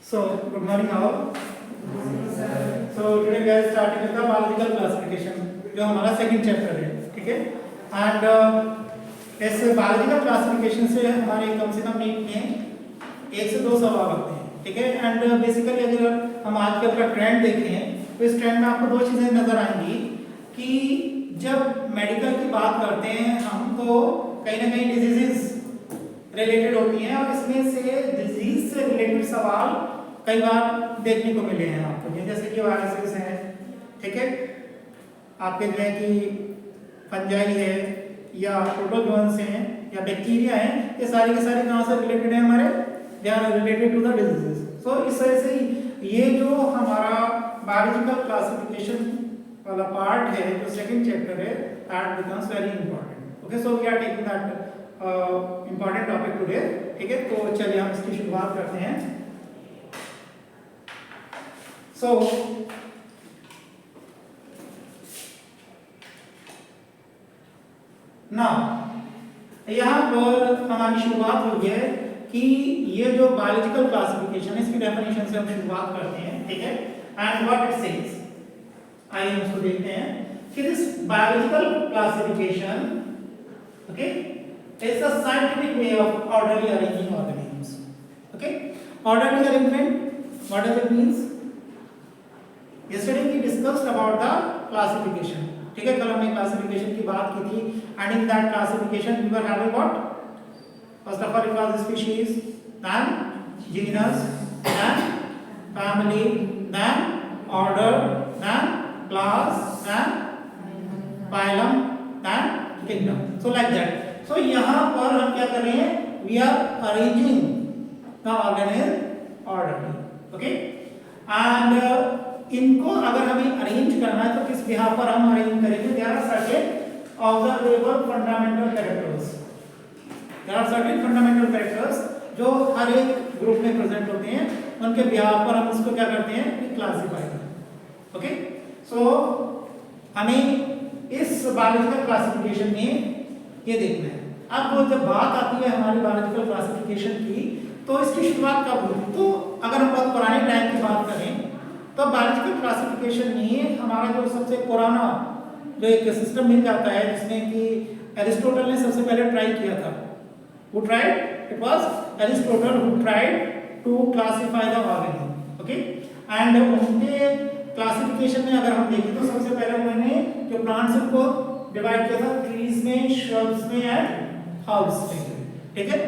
So, good morning all. So today we are starting with the biological classification, जो हमारा second chapter है, ठीक है? एंड इस बायोलॉजिकल क्लासिफिकेशन से हमारे कम से कम नीट में 1 से 2 सवाल आते हैं, ठीक है? एंड बेसिकली अगर हम आजकल का ट्रेंड देखें तो इस ट्रेंड में आपको दो चीजें नजर आएंगी कि जब मेडिकल की बात करते हैं हम तो कहीं ना कहीं डिजीजेस रिलेटेड होती हैं और इसमें से डिजीज से रिलेटेड सवाल कई बार देखने को मिले हैं आपको, जैसे कि वायरसेस हैं, ठीक है? आपके जो है कि फंजाई है या प्रोटोजोन्स हैं या बैक्टीरिया हैं, ये सारी के सारे कहाँ से रिलेटेड है हमारे? They are related to the diseases. So इस तरह से ये जो हमारा बायोलॉजिकल क्लासिफिकेशन वाला पार्ट है जो सेकंड चैप्टर है, that becomes very important. Okay, so we are taking that important topic today, ठीक है? तो चलिए हम इसकी शुरुआत करते हैं। So now यहाँ पर हमारी शुरुआत हुई है कि ये जो बायोलॉजिकल क्लासिफिकेशन है इसकी डेफिनेशन से हम शुरुआत करते हैं, ठीक है? एंड व्हाट इट सेज, आइए हम इसको देखते हैं कि this biological classification, okay, is a scientific way of orderly arranging organisms. Okay, orderly arrangement, what does it means? Yesterday we discussed about the classification, ठीक है? कल हमने क्लासिफिकेशन की बात की थी and in that classification we were having what? First of all it was species, then genus, then family, then order, then class, then phylum, then kingdom. So like that. So यहाँ पर हम क्या कर रहे हैं? We are arranging the organism orderly, okay? And इनको अगर हमें अरेंज करना है तो किस बिहाफ पर हम अरेंज करेंगे? There are certain observable fundamental characters, there are certain fundamental characters जो हर एक ग्रुप में प्रेजेंट होते हैं, उनके बिहाफ पर हम इसको क्या करते हैं? क्लासिफाई करते हैं। ओके, सो हमें इस बायोलॉजिकल क्लासिफिकेशन में ये देखना है। अब जब बात आती है हमारी बायोलॉजिकल क्लासिफिकेशन की तो इसकी शुरुआत कब हुई? तो अगर हम बहुत पुराने टाइम की बात करें तो बायोलॉजिकल क्लासिफिकेशन में हमारा जो सबसे पुराना जो एक सिस्टम मिल जाता है जिसमें कि एरिस्टोटल ने सबसे पहले ट्राई किया था। Who tried? It was Aristotle who tried to classify the organism. Okay? And उनके क्लासिफिकेशन में अगर हम देखें तो सबसे पहले उन्होंने जो प्लांट्स को डिवाइड किया था ट्रीज में, श्रब्स में एंड हर्ब्स में, ठीक है?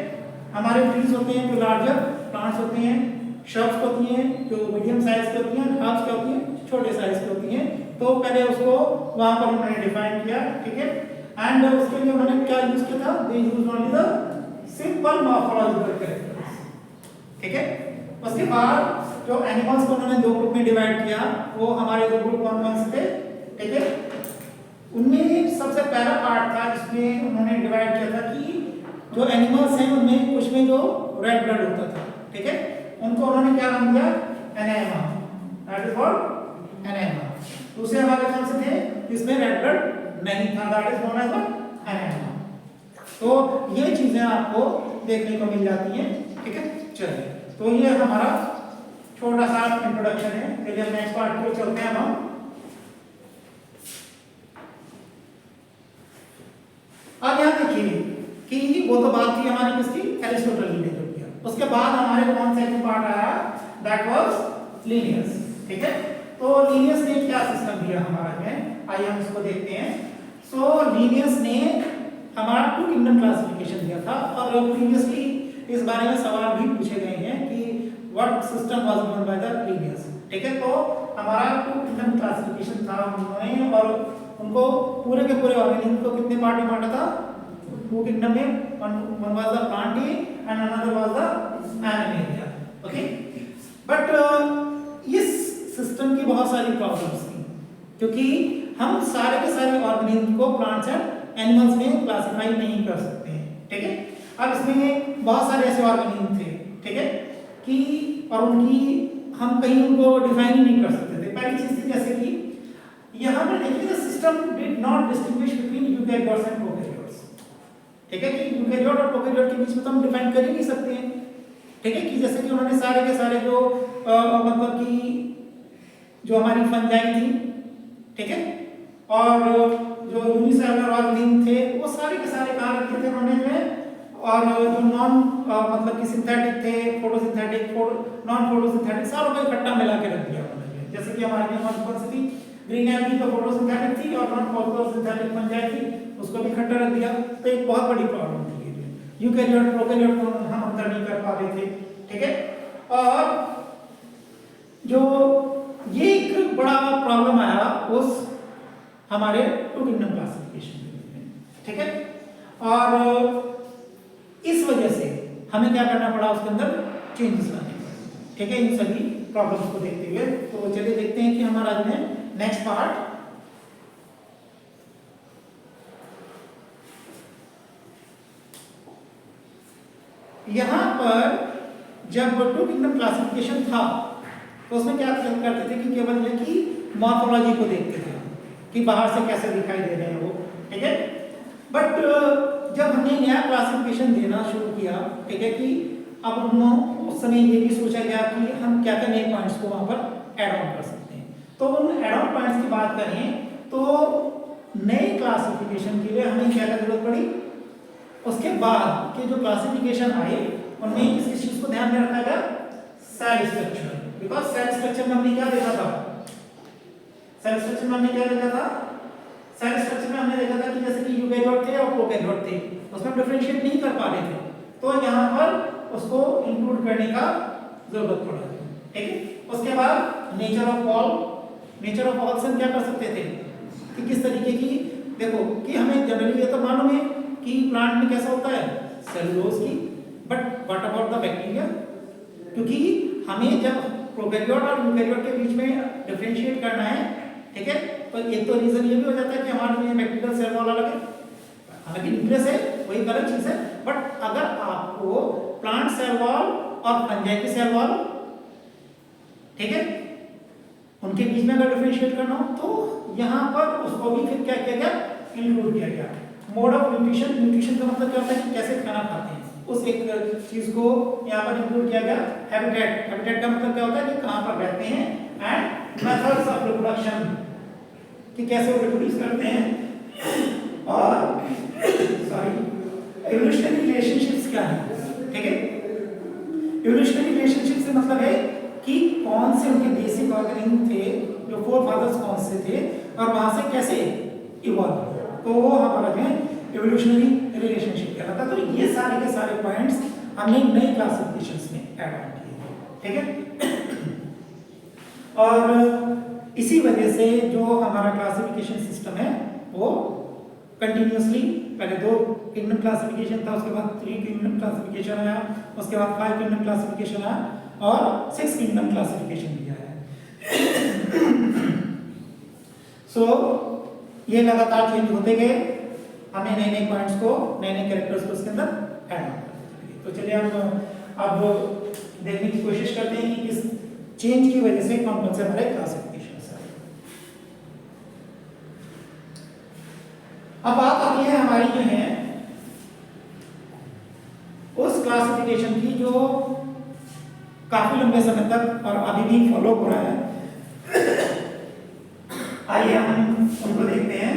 हमारे ट्रीज होते हैं जो लार्जर प्लांट्स होते हैं, श्रब्स होती हैं जो मीडियम साइज की होती हैं, हर्ब्स क्या होती हैं? छोटे साइज की होती हैं। तो पहले उसको वहां पर उन्होंने डिफाइन किया, ठीक है? एंड उसके लिए उन्होंने क्या यूज किया था? They used only the simple morphological characters, ठीक है? उसके बाद जो एनिमल्स को उन्होंने दो ग्रुप में डिवाइड किया, वो हमारे दो ग्रुप कौन कौन से थे, ठीक है? उनमें सबसे पहला पार्ट था जिसमें उन्होंने डिवाइड किया था कि जो एनिमल्स हैं उनमें कुछ में जो रेड ब्लड होता था, ठीक है? उनको उन्होंने क्या नाम दिया? Enema, that is what? Enema. दूसरे हमारे कौन से थे जिसमें रेड ब्लड नहीं था? That is known as what? Anaemia. तो ये चीजें आपको देखने को मिल जाती हैं, ठीक है? चलिए, तो ये हमारा छोटा सा इंट्रोडक्शन है। चलिए हम नेक्स्ट पार्ट पे चलते हैं। हम अब यहाँ देखिए कि वो तो बात थी हमारी किसकी? एरिस्टोटल ने जो किया। उसके बाद हमारे कौन सा एक पार्ट आया? दैट वाज लीनियस, ठीक है? तो लीनियस ने क्या सिस्टम दिया हमारे में? आइए हम इसको देखते हैं। सो लीनियस ने हमारा टू किंगडम क्लासिफिकेशन दिया था और प्रीवियसली इस बारे में सवाल भी पूछे गए हैं कि what system was given by the Linnaeus, ठीक है? तो हमारा टू किंगडम क्लासिफिकेशन था उन्होंने, और उनको पूरे के पूरे ऑर्गेनिज्म को कितने पार्ट में बांटा था? टू किंगडम में। One was the plant and another was the animal, okay? But इस सिस्टम की बहुत सारी प्रॉब्लम्स थी क्योंकि हम सारे के सारे ऑर्गेनिज्म को प्लांट्स एंड एनिमल्स में क्लासिफाई नहीं कर सकते हैं, ठीक है? अब इसमें बहुत सारे ऐसे ऑर्गेनिज्म थे, ठीक है, कि और उनकी हम कहीं उनको डिफाइन ही नहीं कर सकते थे। पहली चीज थी जैसे कि यहाँ पर देखिए system did not distinguish between eukaryotes and prokaryotes, ठीक है? कि यूकैरियोट और प्रोकैरियोट के बीच में तो हम डिफाइन कर ही नहीं सकते हैं, ठीक है, कि जैसे कि उन्होंने सारे के सारे जो मतलब कि जो हमारी फंजाई थी, ठीक है, और जो यूनिसेलुलर ऑर्गेनिज्म थे वो सारे के सारे कहाँ रखे थे उन्होंने जो है, और जो नॉन मतलब कि सिंथेटिक थे, फोटोसिंथेटिक, नॉन फोटोसिंथेटिक, सारों को इकट्ठा मिला के रख दिया उन्होंने। जैसे कि हमारे यहाँ कौन सी थी, ग्रीन एल्गी तो फोटोसिंथेटिक थी और नॉन फोटोसिंथेटिक फंजाई थी, उसको भी इकट्ठा रख दिया। तो एक बहुत बड़ी प्रॉब्लम थी ये, यूकेरियोट प्रोकैरियोट को हम अंतर नहीं कर पा रहे थे, ठीक है। और जो ये एक बड़ा प्रॉब्लम आया उस हमारे टू किंगडम क्लासिफिकेशन में, ठीक है। और इस वजह से हमें क्या करना पड़ा, उसके अंदर चेंजेस लाने पड़े, ठीक है, इन सभी प्रॉब्लम्स को देखते हुए। तो चलिए देखते हैं कि हमारा जो है नेक्स्ट पार्ट, यहां पर जब टू किंगडम क्लासिफिकेशन था तो उसमें क्या करते थे कि केवल ये कि मॉर्फोलॉजी को देखते थे कि बाहर से कैसे दिखाई दे रहे हैं वो, ठीक है। बट जब हमने नया क्लासिफिकेशन देना शुरू किया, ठीक है, कि अब हम उस समय ये भी सोचा गया कि हम क्या क्या नए पॉइंट्स को वहां पर ऐड ऑन कर सकते हैं। तो उन ऐड ऑन पॉइंट्स की बात करें तो नए क्लासिफिकेशन के लिए हमें क्या जरूरत पड़ी, उसके बाद के जो क्लासिफिकेशन आए उनमें किस चीज को ध्यान में रखा गया, cell structure. Because cell structure में हमने क्या देखा था, सेल स्ट्रक्चर में हमने क्या देखा था, सेल स्ट्रक्चर में हमने देखा था कि जैसे कि यूकेरियोट थे और प्रोकैरियोट थे, उसमें डिफरेंशिएट नहीं कर पा रहे थे, तो यहाँ पर उसको इंक्लूड करने का जरूरत पड़ा, ठीक है। उसके बाद nature of wall, nature of wall से हम क्या कर सकते थे कि किस तरीके की, देखो कि हमें जनरली ये तो मालूम है कि प्लांट में कैसा होता है, सेलुलोज की, but what about the bacteria, क्योंकि हमें जब प्रोकैरियोट और यूकेरियोट के बीच में डिफरेंशिएट करना है, ठीक है, तो एक तो रीजन ये भी हो जाता है कि हमारे में बैक्टीरियल सेल वॉल अलग है, हालांकि न्यूक्लियस है वही अलग चीज है, बट अगर आपको प्लांट सेल वॉल और फंजाई की सेल वॉल, ठीक है, उनके बीच में अगर डिफरेंशिएट करना हो तो यहाँ पर उसको भी फिर क्या किया गया, इंक्लूड किया गया। मोड ऑफ न्यूट्रिशन, न्यूट्रिशन का मतलब क्या होता है कि कैसे खाना खाते हैं, उस एक चीज को यहाँ पर इंक्लूड किया गया। हैबिटेट, हैबिटेट का मतलब क्या होता है कि कहाँ पर रहते हैं, एंड मेथड्स ऑफ रिप्रोडक्शन कि कैसे वो रिप्रोड्यूस करते हैं, और सॉरी इवोल्यूशनरी रिलेशनशिप्स क्या है, ठीक है। इवोल्यूशनरी रिलेशनशिप से मतलब है कि कौन से उनके बेसिक ऑर्गेनिज्म थे, जो फोर फादर्स कौन से थे और वहां से कैसे इवॉल्व, तो वो हमारा जो है इवोल्यूशनरी रिलेशनशिप कहलाता है। तो ये सारे के सारे पॉइंट्स हमने नए क्लासिफिकेशंस में ऐड ऑन किए, ठीक है। और इसी वजह से जो हमारा क्लासिफिकेशन सिस्टम है वो कंटिन्यूअसली, पहले 2 किंगडम क्लासिफिकेशन था, उसके बाद 3 किंगडम क्लासिफिकेशन आया, उसके बाद 5 किंगडम क्लासिफिकेशन आया और 6 किंगडम क्लासिफिकेशन भी आया। सो ये लगातार चेंज होते गए, हमें नए नए पॉइंट्स को, नए नए कैरेक्टर्स को इसके अंदर ऐड ऑन करते चलेंगे। तो चलिए हम अब देखने की कोशिश करते हैं कि इस चेंज की वजह से कौन कौन से हमारे क्लासिफिकेशन है। अब बात आती है हमारी जो है उस क्लासिफिकेशन की जो काफी लंबे समय तक और अभी भी फॉलो हो रहा है। आइए हम उनको देखते हैं।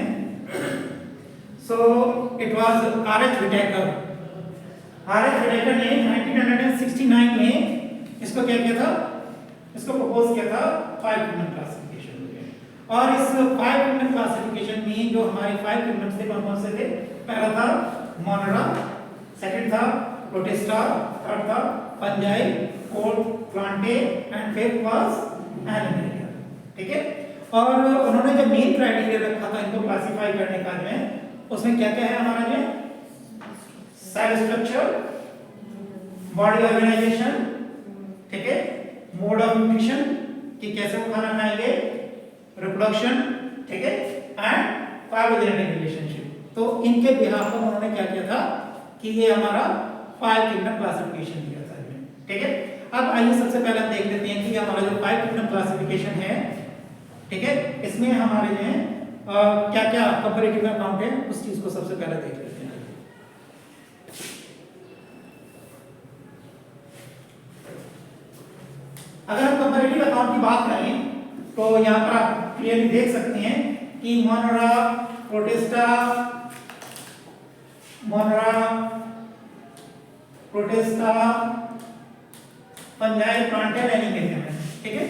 So it was R H. Whittaker. R H. Whittaker ने 1969 में इसको क्या किया था, इसको प्रपोज किया था 5 किंगडम क्लासिफिकेशन में। और इस 5 किंगडम क्लासिफिकेशन में जो हमारे 5 किंगडम्स थे कौन से थे, पहला था मोनोडा, सेकंड था प्रोटिस्टा, थर्ड था fungi, fourth Plantae and fifth was animalia, ठीक है। और उन्होंने जो मेन क्राइटेरिया रखा था इनको क्लासिफाई करने का में, उसमें क्या क्या है हमारा में, सेल स्ट्रक्चर, बॉडी ऑर्गेनाइजेशन, ठीक है, मोड ऑफ न्यूट्रिशन कि कैसे वो खाना खाएंगे, रिप्रोडक्शन, ठीक है, एंड फार्माकोजेनेटिक रिलेशनशिप। तो इनके बिहाफ पर उन्होंने क्या किया था कि ये हमारा 5 किंगडम क्लासिफिकेशन दिया था, ठीक है। अब आइए सबसे पहले हम देख लेते हैं कि हमारा जो 5 किंगडम क्लासिफिकेशन है, ठीक है, इसमें हमारे जो है क्या क्या कंपैरेटिव अकाउंट है, उस चीज को सबसे पहले देख लेते हैं। अगर हम कंपैरेटिव अकाउंट की बात करें तो यहाँ पर आप क्लियरली देख सकते हैं कि मोनरा, प्रोटेस्टा, फंजाई, प्लांटेड, एनिमेलियम है। ठीक है,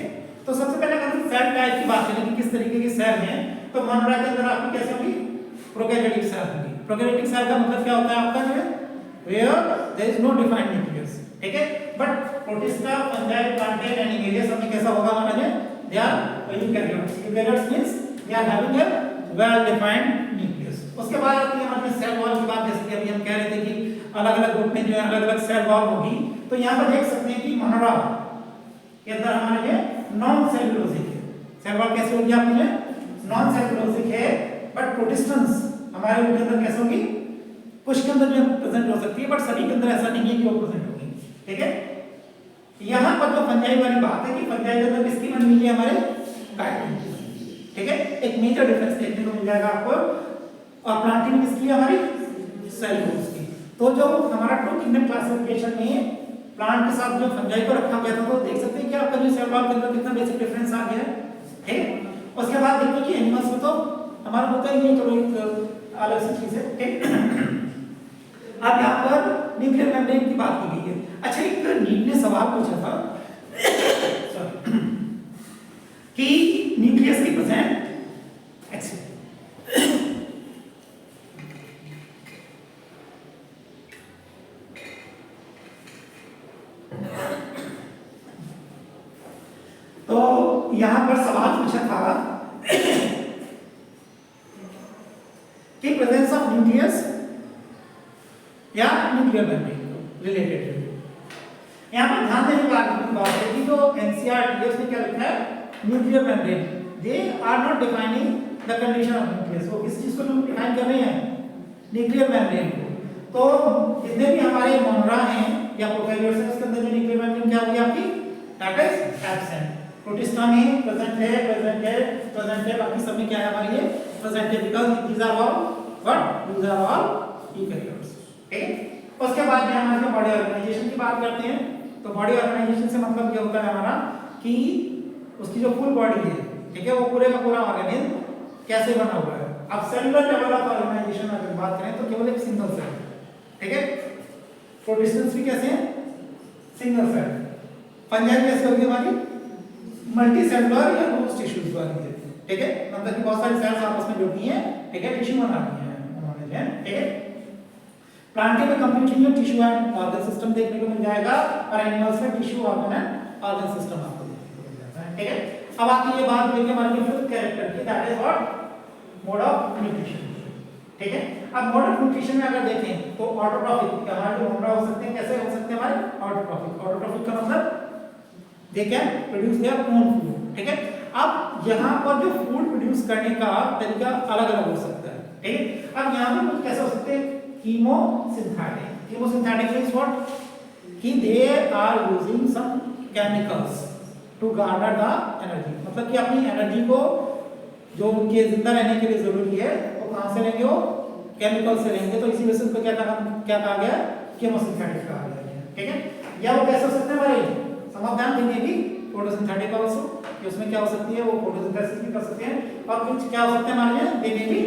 तो सबसे पहले अगर हम सेल टाइप की बात करें कि किस तरीके की सेल हैं, तो मोनरा के अंदर आपकी कैसे होगी, प्रोकैरियोटिक सेल होगी। प्रोकैरियोटिक सेल का मतलब क्या होता है आपका, जो है where there is no defined nucleus। ठीक है, बट प्रोटिस्टा, फंजाई, प्लांटेड, एनिमेलियम सब में कैसा होगा हमारा, जो they are eukaryotes। eukaryotes means they are having a well defined nucleus। उसके बाद आती है हमारे सेल वॉल की बात, जैसे कि अभी हम कह रहे थे कि अलग अलग ग्रुप में जो है अलग अलग सेल वॉल होगी। तो यहाँ पर देख सकते हैं कि मोनरा के अंदर हमारे ये नॉन सेलुलोजिक है। सेल वॉल कैसे होगी आपकी, नॉन सेलुलोजिक है, बट प्रोटिस्टेंस हमारे उनके अंदर कैसे होगी, कुछ के अंदर जो प्रेजेंट हो सकती है, बट सभी के अंदर ऐसा नहीं है कि वो प्रेजेंट होगी। ठीक है, यहाँ पर जो फंजाई वाली बात है कि फंजाई के अंदर किसकी बनी हुई है, हमारे काइटिन। ठीक है, एक मेजर डिफरेंस देखने को मिल जाएगा आपको। और प्लांटिंग में किसकी है, हमारी सेलुलोज की। तो जो हमारा टू किंगडम क्लासिफिकेशन में प्लांट के साथ जो फंजाई को रखा गया था, तो देख सकते हैं कि आपका जो सेल वॉल के अंदर कितना बेसिक डिफरेंस आ गया है। ठीक है, उसके बाद देखिए कि एनिमल्स में तो हमारा होता ही है, चलो एक अलग सी चीज है। ठीक, अब यहाँ पर न्यूक्लियर मेम्ब्रेन की बात की गई है। अच्छा, एक नीट ने सवाल पूछा था कि न्यूक्लियस की प्रेजेंट तो यहां पर सवाल पूछा था कि प्रेजेंस ऑफ न्यूक्लियस या न्यूक्लियर मेम्ब्रेन रिलेटेड है। यहाँ पर ध्यान देने की बात है कि जो एनसीईआरटी उसने क्या लिखा है, nuclear membrane they are not defining the condition of nucleus. वो किस चीज को डिफाइन कर रहे हैं, न्यूक्लियर मेम्ब्रेन को। तो जितने भी हमारे मोनरा हैं या प्रोकैरियोट्स हैं, उसके अंदर जो न्यूक्लियर मेम्ब्रेन क्या होगी आपकी, दैट इज एब्सेंट। प्रोटिस्टा में प्रेजेंट है, बाकी सब में क्या है हमारी, ये प्रेजेंट है, because these are all what, these are all eukaryotes. ठीक है, उसके बाद में हमारे बॉडी ऑर्गेनाइजेशन की बात करते हैं। तो बॉडी ऑर्गेनाइजेशन से मतलब ये होता है हमारा कि उसकी जो फुल बॉडी है, ठीक है, वो पूरे का पूरा ऑर्गेनिज्म कैसे बना हुआ है। अब सेलुलर लेवल ऑफ ऑर्गेनाइजेशन अगर बात करें तो केवल एक सिंगल सेल। ठीक है, प्रोटिस्टेंस भी कैसे हैं, सिंगल सेल। फंजाई कैसे होगी हमारी, मल्टी सेलुलर या लूज टिश्यूज वाली है। ठीक है, मतलब कि बहुत सारी सेल्स आपस में जुड़ती हैं, ठीक है, टिश्यू बनाती हैं उन्होंने। ठीक है, प्लांट में completely tissue and organ system देखने को मिल जाएगा, और एनिमल्स में tissue, organ and organ system आपको देखने को मिल जाता है। ठीक है, अब आती है बात देखिए हमारे फिफ्थ कैरेक्टर की, that is what, mode of nutrition. ठीक है, अब मोड ऑफ न्यूट्रिशन में अगर देखें तो ऑटोट्रॉफिक हमारे जो मोड हो सकते हैं, कैसे हो सकते हैं हमारे ऑटोट्रॉफिक। ऑटोट्रॉफिक का मतलब दे can produce their own food. ठीक है, अब यहाँ पर जो फूड प्रोड्यूस करने का तरीका अलग अलग हो सकता है। ठीक है, अब यहाँ पे कुछ कैसे हो सकते हैं, कीमोसिंथेटिक। कीमोसिंथेटिक मींस व्हाट, कि they are using some chemicals to gather the energy. मतलब कि अपनी एनर्जी को जो उनके जिंदा रहने के लिए जरूरी है वो कहां से लेंगे, वो केमिकल से लेंगे। तो इसी वजह से उनको क्या कहा गया, कीमोसिंथेटिक कहा गया। ठीक है, या वो कैसे हो सकते हैं हमारे, समाधान देंगे कि फोटोसिंथेटिक आल्सो, कि उसमें क्या हो सकती है, वो फोटोसिंथेसिस भी कर सकते हैं। और कुछ क्या हो सकते हैं हमारे लिए, देने भी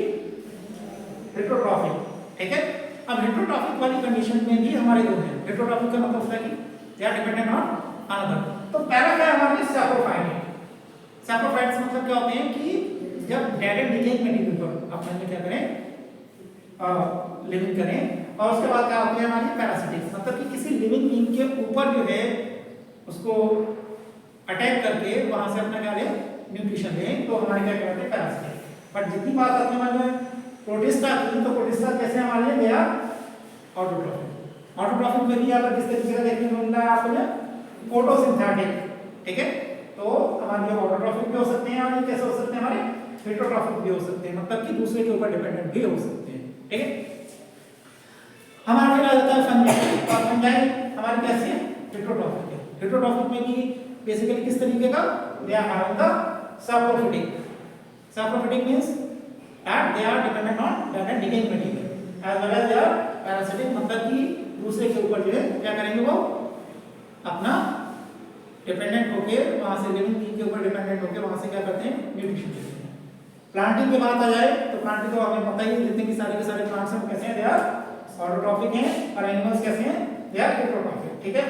हेटेरोट्रॉफिक। ठीक है, अब हेटेरोट्रॉफिक वाली कंडीशन में भी हमारे जो है, हेटेरोट्रॉफिक का मतलब होता है कि they are dependent on another. तो पहला क्या है हमारे लिए, सैप्रोफाइट। सैप्रोफाइट्स मतलब क्या होते हैं कि जब डेड एंड डिकेइंग मटेरियल पर अपन क्या करें, लिविंग करें, और उसके बाद क्या होते हैं हमारी पैरासिटिक। मतलब कि किसी लिविंग बीइंग के ऊपर जो है उसको अटैक करके वहां से अपना क्या ले, न्यूट्रिशन ले, तो हमारे क्या कहते हैं, पैरासिटिक। बट जितनी बात आती है हमारे प्रोटिस्टा की, तो प्रोटिस्टा कैसे हमारे लिए गया, ऑटोट्रॉफिक। ऑटोट्रॉफिक में भी यहाँ पर किस तरीके का देखने को मिल रहा है आपको, फोटोसिंथेटिक। ठीक है, तो हमारे जो ऑटोट्रॉफिक भी हो सकते हैं, और कैसे हो सकते हैं हमारे हेटेरोट्रॉफिक भी हो सकते हैं, मतलब कि दूसरे के ऊपर डिपेंडेंट भी हो सकते हैं। ठीक है, हमारा फिर आ जाता है फंजाई। और फंजाई हमारी कैसी है, हेटेरोट्रॉफिक है। हेटेरोट्रॉफिक में भी बेसिकली किस तरीके का, they are having the saprophytic. Saprophytic means that they are dependent on dead and decaying material as well as they are parasitic. मतलब कि दूसरे के ऊपर जो है क्या करेंगे, वो अपना डिपेंडेंट होके वहां से लिविंग बीइंग के ऊपर डिपेंडेंट होके वहां से क्या करते हैं, न्यूट्रिशन लेते हैं। प्लांटिंग की बात आ जाए तो प्लांटिंग तो हमें पता ही है, जितने भी सारे के सारे प्लांट्स हैं कैसे हैं, दे आर ऑटोट्रॉफिक हैं, और एनिमल्स कैसे हैं, दे आर हेटेरोट्रॉफिक। ठीक है,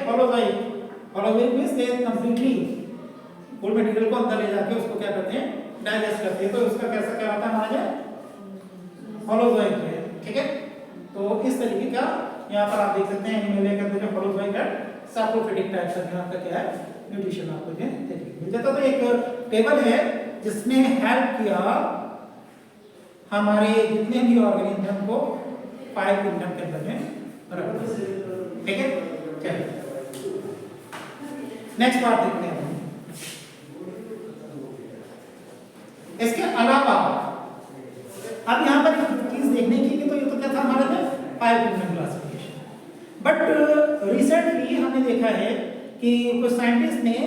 holozoic means they completely food material को अंदर ले जाके उसको क्या करते हैं, डाइजेस्ट करते हैं। तो उसका कैसा क्या होता है हमारा होलोजोइक है। ठीक है, तो इस तरीके का यहाँ पर आप देख सकते हैं एनिमल के अंदर जो होलोजोइक है सैप्रोफिटिक टाइप का यहाँ का क्या है, न्यूट्रिशन आपको मिल जाता। तो एक टेबल है जिसने हेल्प किया हमारे जितने भी ऑर्गेनिज्म को 5 किंगडम के अंदर में रखना। ठीक है, चलिए नेक्स्ट पार्ट देखते हैं। इसके अलावा अब यहाँ पर चीज देखने की कि तो ये तो क्या था हमारे में 5 किंगडम क्लासिफिकेशन, बट रिसेंटली हमने देखा है कि कुछ साइंटिस्ट ने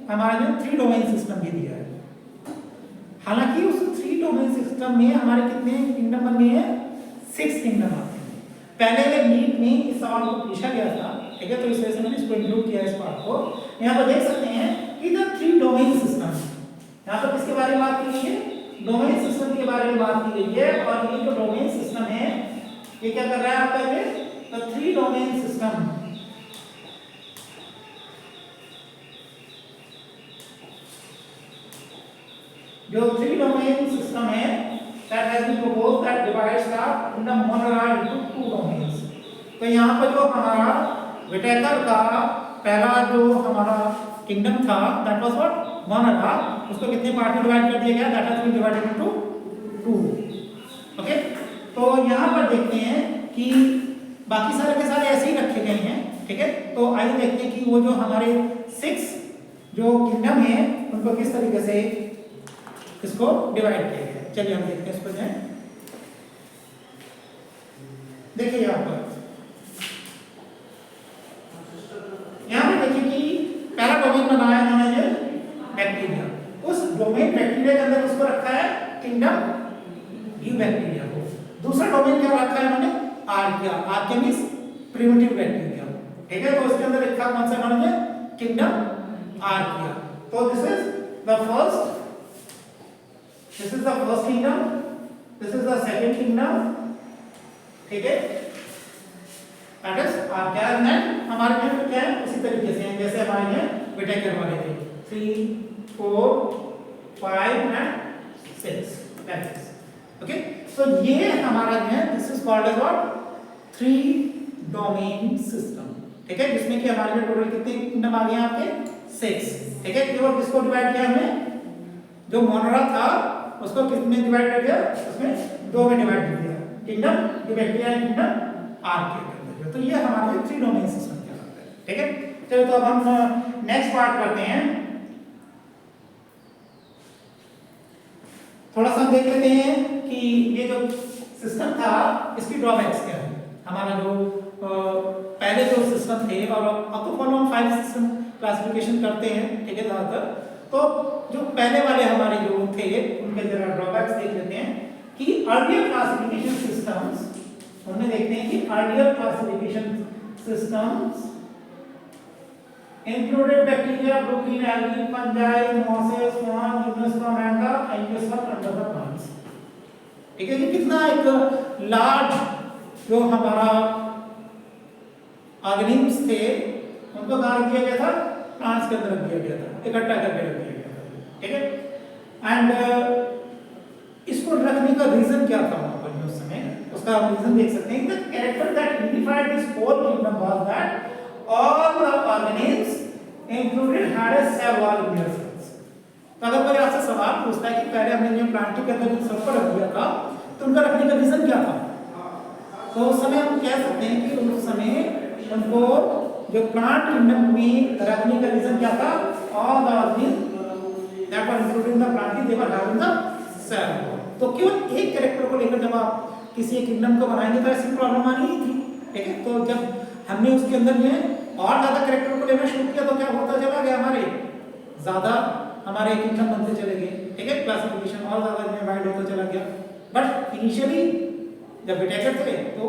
हमारे में 3 डोमेन सिस्टम भी दिया है। हालांकि उस 3 डोमेन सिस्टम में हमारे कितने किंगडम बन गए हैं, 6 किंगडम आते हैं। पहले नीट में इस सवाल को पूछा गया था, ठीक है, तो इस वजह से मैंने इसको इंक्लूड किया इस पार्ट को। यहाँ पर देख सकते हैं कि द 3 डोमेन सिस्टम, यहाँ पर किसके बारे में बात की गई है, डोमेन सिस्टम के बारे में बात की गई है। और ये जो डोमेन सिस्टम है ये क्या कर रहा है आपका, ये द 3 डोमेन सिस्टम जो 3 डोमेन सिस्टम है that has been proposed that divides the kingdom Monera into 2 domains। तो यहाँ पर जो हमारा विटेकर का पहला जो हमारा किंगडम था that was what Monera, उसको कितने पार्ट में डिवाइड कर दिया गया, that has been divided into 2। Okay, तो यहाँ पर देखते हैं कि बाकी सारे के सारे ऐसे ही रखे गए हैं। ठीक है, तो आइए देखते हैं कि वो जो हमारे 6 जो किंगडम है उनको किस तरीके से इसको डिवाइड किया गया। चलिए हम देखते हैं इसको जो है, देखिए यहाँ पर देखिए कि पहला डोमेन बनाया इन्होंने बैक्टीरिया, उस डोमेन बैक्टीरिया के अंदर उसको रखा है किंगडम यू बैक्टीरिया को। दूसरा डोमेन क्या रखा है इन्होंने, archaea, archaea means primitive bacteria. ठीक है, तो उसके अंदर लिखा कौन सा इन्होंने, किंगडम आर्किया। तो this is the first kingdom, this is the second kingdom। ठीक है, that is archaea। and हमारे में क्या है उसी तरीके से जैसे हमारे में विटेकर वाले थे 3 4 5 and 6 like this। Okay, so ये हमारा जो है this is called as what 3 domain system। ठीक है, जिसमें कि हमारे में टोटल कितने किंगडम आ गए आपके 6। ठीक है, केवल किसको डिवाइड किया हमने, जो मोनरा था उसको किसमें डिवाइड कर दिया, उसमें 2 में डिवाइड कर दिया, किंगडम जो बैक्टीरिया है किंगडम आर्किया। तो ये हमारे 3 डोमेन सिस्टम कहलाता है। ठीक है, चलो तो अब हम नेक्स्ट पार्ट करते हैं। थोड़ा सा देख लेते हैं कि ये जो सिस्टम था इसकी ड्रॉबैक्स क्या है। हमारा जो पहले जो सिस्टम थे और अब तो फॉलो हम 5 सिस्टम क्लासिफिकेशन करते हैं। ठीक है, ज्यादातर तो जो पहले वाले हमारे जो थे उनके जरा ड्रॉबैक्स देख लेते हैं कि अर्लियर क्लासिफिकेशन सिस्टम्स, हमने देखते हैं कि earlier classification systems included bacteria, protein, algae, fungi, mosses, swarm, gymnosperm and the angiosperm under the plants. ठीक है, ये कितना एक लार्ज जो हमारा ऑर्गेनिम्स थे उनको कहाँ रख दिया गया था, प्लांट्स के अंदर रख दिया गया था, इकट्ठा करके रख दिया गया था। ठीक है, एंड इसको रखने का रीजन क्या था वहां पर उस समय, उसका आप रीजन देख सकते हैं। The character that unified this whole kingdom was that all the organisms included had a cell wall in their cells. तो अगर कोई आपसे सवाल पूछता है कि पहले हमने जो प्लांट के अंदर इन सबको रख दिया था तो उनका रखने का रीजन क्या था, तो उस समय हम कह सकते हैं कि उस समय उनको जो प्लांट किंगडम में रखने का रीजन क्या था, all the organism that were included in the plant they were having the cell. तो केवल एक कैरेक्टर को लेकर जब आप किसी एक किंगडम को बनाएंगे तो ऐसी प्रॉब्लम आनी ही थी। ठीक है, तो जब हमने उसके अंदर जो है और ज्यादा कैरेक्टर को लेना शुरू किया तो क्या होता चला गया, हमारे ज्यादा हमारे किंगडम बनते चले गए। ठीक है, क्लासिफिकेशन और ज्यादा डिवाइड होता चला गया। बट इनिशियली जब विटेकर थे तो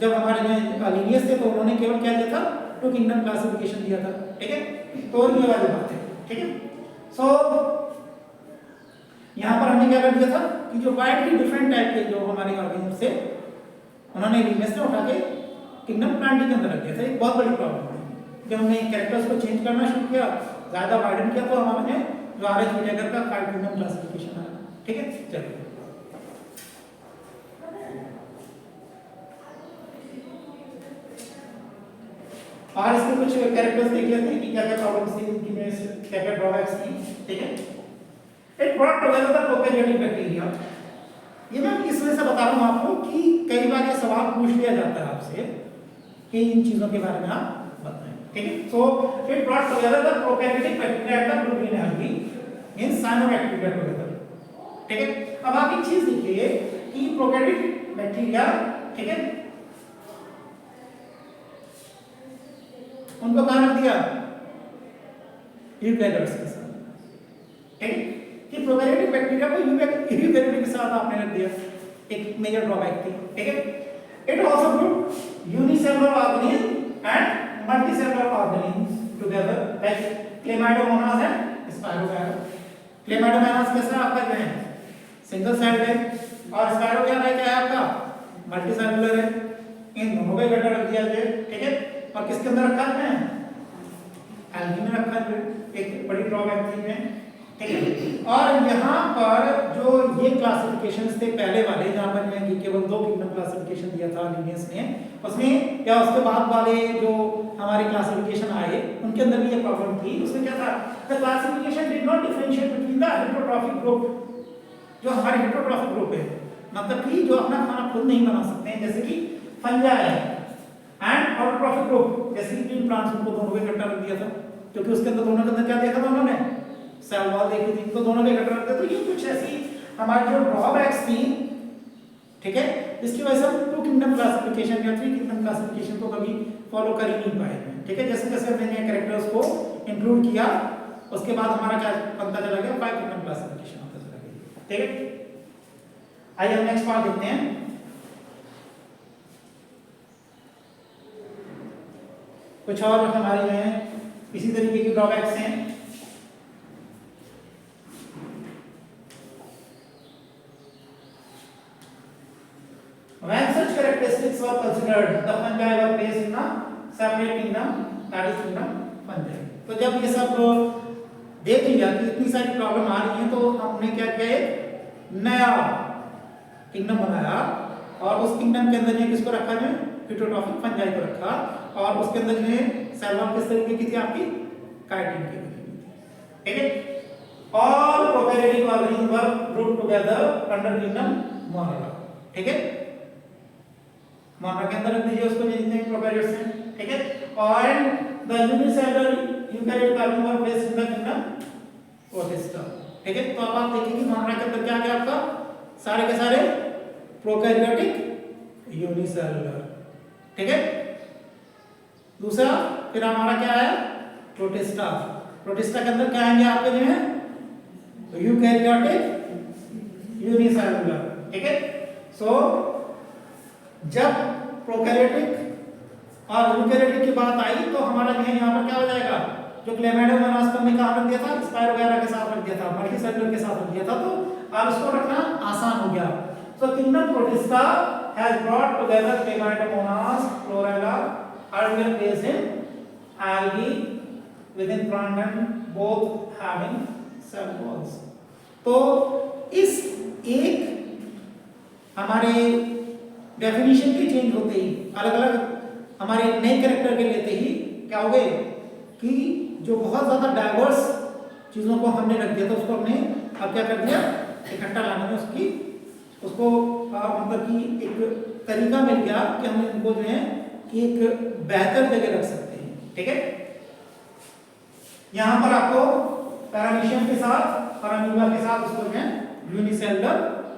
जब हमारे जो लीनियस थे तो उन्होंने केवल क्या दिया था, 2 किंगडम क्लासिफिकेशन दिया था। ठीक है, तो ये वाली बात है, ठीक है। सो यहाँ पर हमने क्या कर दिया था कि जो वाइडली डिफरेंट टाइप के जो हमारे ऑर्गेनिज्म से उन्होंने रीमेस से उठा के किंगडम प्लांट के अंदर रख दिया था। एक बहुत बड़ी प्रॉब्लम थी जब हमने कैरेक्टर्स को चेंज करना शुरू किया, ज्यादा वाइडन किया, तो हमारे जो आर.एच. विटेकर का 5 किंगडम क्लासिफिकेशन आया, ठीक है। चलिए और इसके कुछ कैरेक्टर्स देख लेते हैं कि क्या क्या प्रॉब्लम्स थी, इनकी में क्या क्या ड्रॉबैक्स थी, ठीक है। It brought together the prokaryotic bacteria. ये मैं इस वजह से बता रहा हूँ आपको कि कई बार ये सवाल पूछ लिया जाता है आपसे कि इन चीजों के बारे में आप बताएं, ठीक है। So it brought together the prokaryotic bacteria at the bluegreen algae in cyanobacteria together, ठीक है। अब आप एक चीज देखिए कि प्रोकैरियोटिक बैक्टीरिया, ठीक है, उनको कहां रख दिया, यूकैरियोट्स के साथ, ठीक है। कि प्रोकैरियोटिक बैक्टीरिया को यूकैरियोटिक के साथ आपने रख दिया, एक मेजर ड्रॉबैक थी, ठीक है। It also group unicellular organism and multicellular organism together like chlamydomonas and spirogyra. Chlamydomonas कैसा आपका जो है सिंगल सेल्ड है और स्पाइरोगैरा क्या है आपका मल्टी सेलुलर है। इन दोनों को इकट्ठा रख दिया जाए, ठीक है। और किसके अंदर रखा है, एल्गी में रखा है, एक बड़ी ड्रॉबैक थी में, ठीक है। और यहाँ पर जो ये क्लासिफिकेशंस थे पहले वाले, जहाँ पर मैं केवल 2 किंगडम क्लासिफिकेशन दिया था लिनियस ने, उसमें या उसके बाद वाले जो हमारे क्लासिफिकेशन आए उनके अंदर भी ये प्रॉब्लम थी। उसमें क्या था, the classification did not differentiate between the heterotrophic group, जो हमारे हेटेरोट्रॉफिक ग्रुप है, मतलब कि जो अपना खाना खुद नहीं बना सकते हैं, जैसे कि फंजाई एंड ऑटोट्रॉफिक ग्रुप, जैसे कि ग्रीन प्लांट्स, उनको दोनों को इकट्ठा रख दिया था, क्योंकि उसके अंदर दोनों के अंदर क्या देखा था उन्होंने, सेल वॉल देखी थी, तो दोनों को इकट्ठा रख दिया। तो ये कुछ ऐसी हमारी जो ड्रॉबैक्स थी, ठीक है, इसकी वजह से हम 2 किंगडम क्लासिफिकेशन या 3 किंगडम क्लासिफिकेशन को कभी फॉलो कर ही नहीं पाए, ठीक है। जैसे जैसे हमने नए कैरेक्टर्स को इंक्लूड किया, उसके बाद हमारा क्या बनता चला गया, 5 किंगडम क्लासिफिकेशन होता चला गया, ठीक है। आइए हम नेक्स्ट पार्ट देखते हैं। कुछ और हमारे जो है इसी तरीके की ड्रॉबैक्स हैं। When such characteristics were considered, the fungi were placed in a separate kingdom, that is kingdom fungi. तो जब ये सब देख लिया कि इतनी सारी प्रॉब्लम आ रही है, तो हमने क्या किया, एक नया किंगडम बनाया और उस किंगडम के अंदर किसको रखा है, हेटेरोट्रॉफिक फंजाई को रखा, और उसके अंदर जो है सेल वॉल किस तरीके की थी आपकी, काइटिन की बनी हुई थी, ठीक है। All prokaryotic organism were grouped together under kingdom monera, ठीक है। मोनोरा के अंदर रख दीजिए उसको, जितने प्रोकैरियोट्स हैं, ठीक है। और the unicellular eukaryotic organism were placed in the kingdom protista, ठीक है। तो अब आप देखिए कि मोनोरा के अंदर क्या आ गया आपका, सारे के सारे प्रोकैरियोटिक यूनिसेलुलर, ठीक है। दूसरा फिर हमारा क्या है, प्रोटिस्टा। प्रोटिस्टा के अंदर क्या आएंगे आपके जो है, यूकैरियोटिक यूनिसेलुलर, ठीक है। सो जब प्रोकैरियोटिक और यूकैरियोटिक की बात आई, तो हमारा जो है यहाँ पर क्या हो जाएगा, जो क्लेमाइडोमोनास हमने कहाँ रख दिया था, स्पाइरोगैरा के साथ रख दिया था, मल्टीसेलुलर के साथ रख दिया था, तो अब इसको रखना आसान हो गया। सो kingdom protista has brought together Clemaidomonas, Chlorella, earlier placed in algae within plant, both having cell walls. तो इस एक हमारे डेफिनेशन के चेंज होते ही, अलग अलग हमारे नए कैरेक्टर के लेते ही क्या हो गए कि जो बहुत ज्यादा डाइवर्स चीजों को हमने रख दिया था, उसको हमने अब क्या कर दिया, इकट्ठा लाने में उसको मतलब कि एक तरीका मिल गया कि हम इनको जो है कि एक बेहतर जगह रख सकते हैं, ठीक है। यहां पर आपको पैरामीशियम के साथ और अमीबा के साथ उसको जो है यूनिसेलुलर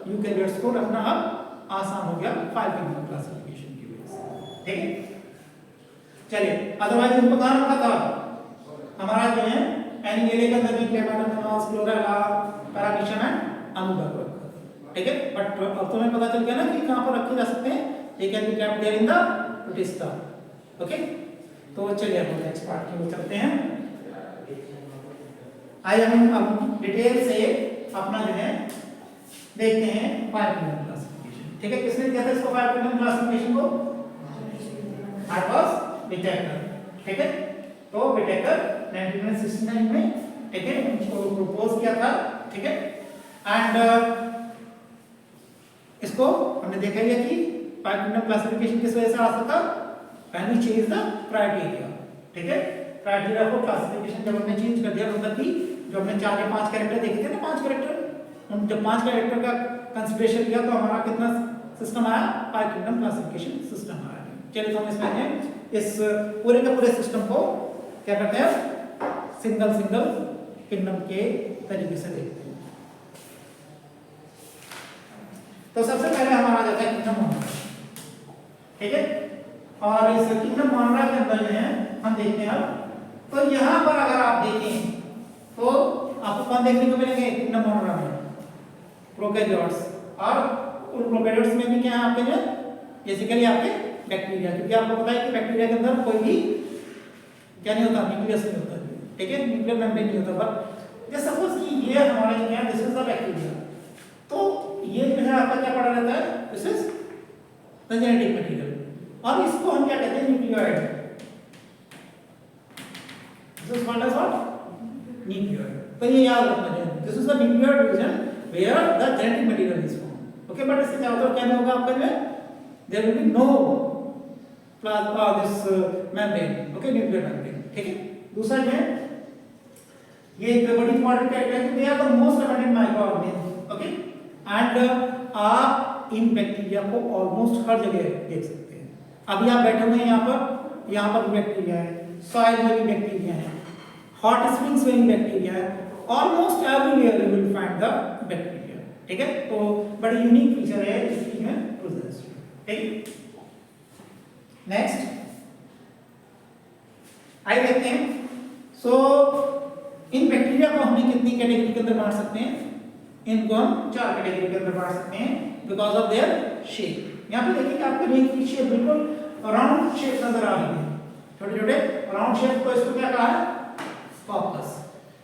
यूकैरियोट्स को रखना अब आसान हो गया 5 किंगडम क्लासिफिकेशन की वजह से, ठीक है। चलिए, अदरवाइज इनको कहां रखा था, हमारा जो है एनिमेले के अंदर भी Chlamydomonas, chlorella, paramecium and amoeba को रखा था, ठीक है। बट अब तुम्हें पता चल गया ना कि कहां पर रखे जा सकते हैं, they can be kept there in the Protista, okay. तो चलिए अब नेक्स्ट पार्ट की ओर चलते हैं। आइए हम डिटेल से अपना जो है देखते हैं 5 किंगडम क्लासिफिकेशन। ठीक है, किसने दिया था इसको 5 किंगडम क्लासिफिकेशन को? Was Whittaker. ठीक है, तो विटेकर 1969 में, ठीक है, इसको प्रपोज किया था। ठीक है, एंड इसको हमने देखा ही है कि 5 किंगडम क्लासिफिकेशन किस वजह से आ सकता? पहली चीज था क्राइटेरिया। ठीक है, क्राइटेरिया को क्लासिफिकेशन जब हमने चेंज कर दिया, मतलब कि जो हमने 4 या 5 कैरेक्टर देखे थे ना, 5 कैरेक्टर, हम जब 5 कैरेक्टर का कंसीडरेशन लिया तो हमारा कितना सिस्टम आया? 5 किंगडम क्लासिफिकेशन सिस्टम आया। चलिए तो हम इसमें इस पूरे के पूरे सिस्टम को क्या करते हैं? सिंगल किंगडम के तरीके से देखते हैं। तो सबसे पहले हमारा आ जाता है किंगडम मोनरा। ठीक है, और इस किंगडम मोनरा के अंदर जो है हम देखते हैं अब, तो यहाँ पर अगर आप देखें तो आपको कौन देखने को मिलेंगे किंगडम मोनरा में? प्रोकैरियोट्स। और उन प्रोकैरियोट्स में भी क्या है आपके जो बेसिकली आपके बैक्टीरिया, क्योंकि आपको पता है कि बैक्टीरिया के अंदर कोई भी क्या नहीं होता? न्यूक्लियस नहीं होता। ठीक है, न्यूक्लियर मेम्ब्रेन नहीं होता। बट जैसे सपोज कि ये हमारा जो है दिस इज द बैक्टीरिया, तो ये जो है आपका क्या पड़ा रहता है? This is the genetic material, और इसको हम क्या कहते हैं? Nucleoid. This is called as what? Nucleoid. तो ये याद रखना है, this is the nucleoid region where the genetic material is form. Okay, but इसके चारों तरफ क्या नहीं होगा आपका में? There will be no plasma this membrane. Okay, nuclear membrane. ठीक है, दूसरा जो है ये एक बड़ी इंपॉर्टेंट कैरेक्टर है कि they are the most abundant micro organism. Okay, and आप इन बैक्टीरिया को ऑलमोस्ट हर जगह देख सकते हैं। अभी आप बैठे हुए हैं यहाँ पर भी बैक्टीरिया है, सॉइल में भी बैक्टीरिया है, हॉट स्प्रिंग्स में भी बैक्टीरिया है, almost everywhere you will find the bacteria. ठीक है, तो बड़ी यूनिक फीचर है इसकी में प्रेजेंस। ठीक, नेक्स्ट आइए देखते हैं। सो इन बैक्टीरिया को हमने कितनी कैटेगरी के अंदर बांट सकते हैं? इनको हम 4 कैटेगरी के अंदर बांट सकते हैं बिकॉज ऑफ देयर शेप। यहाँ पे देखिए कि आपको रिंग की शेप बिल्कुल राउंड शेप नजर आ रही है, छोटे छोटे राउंड शेप को इसको क्या कहा है? कॉकस।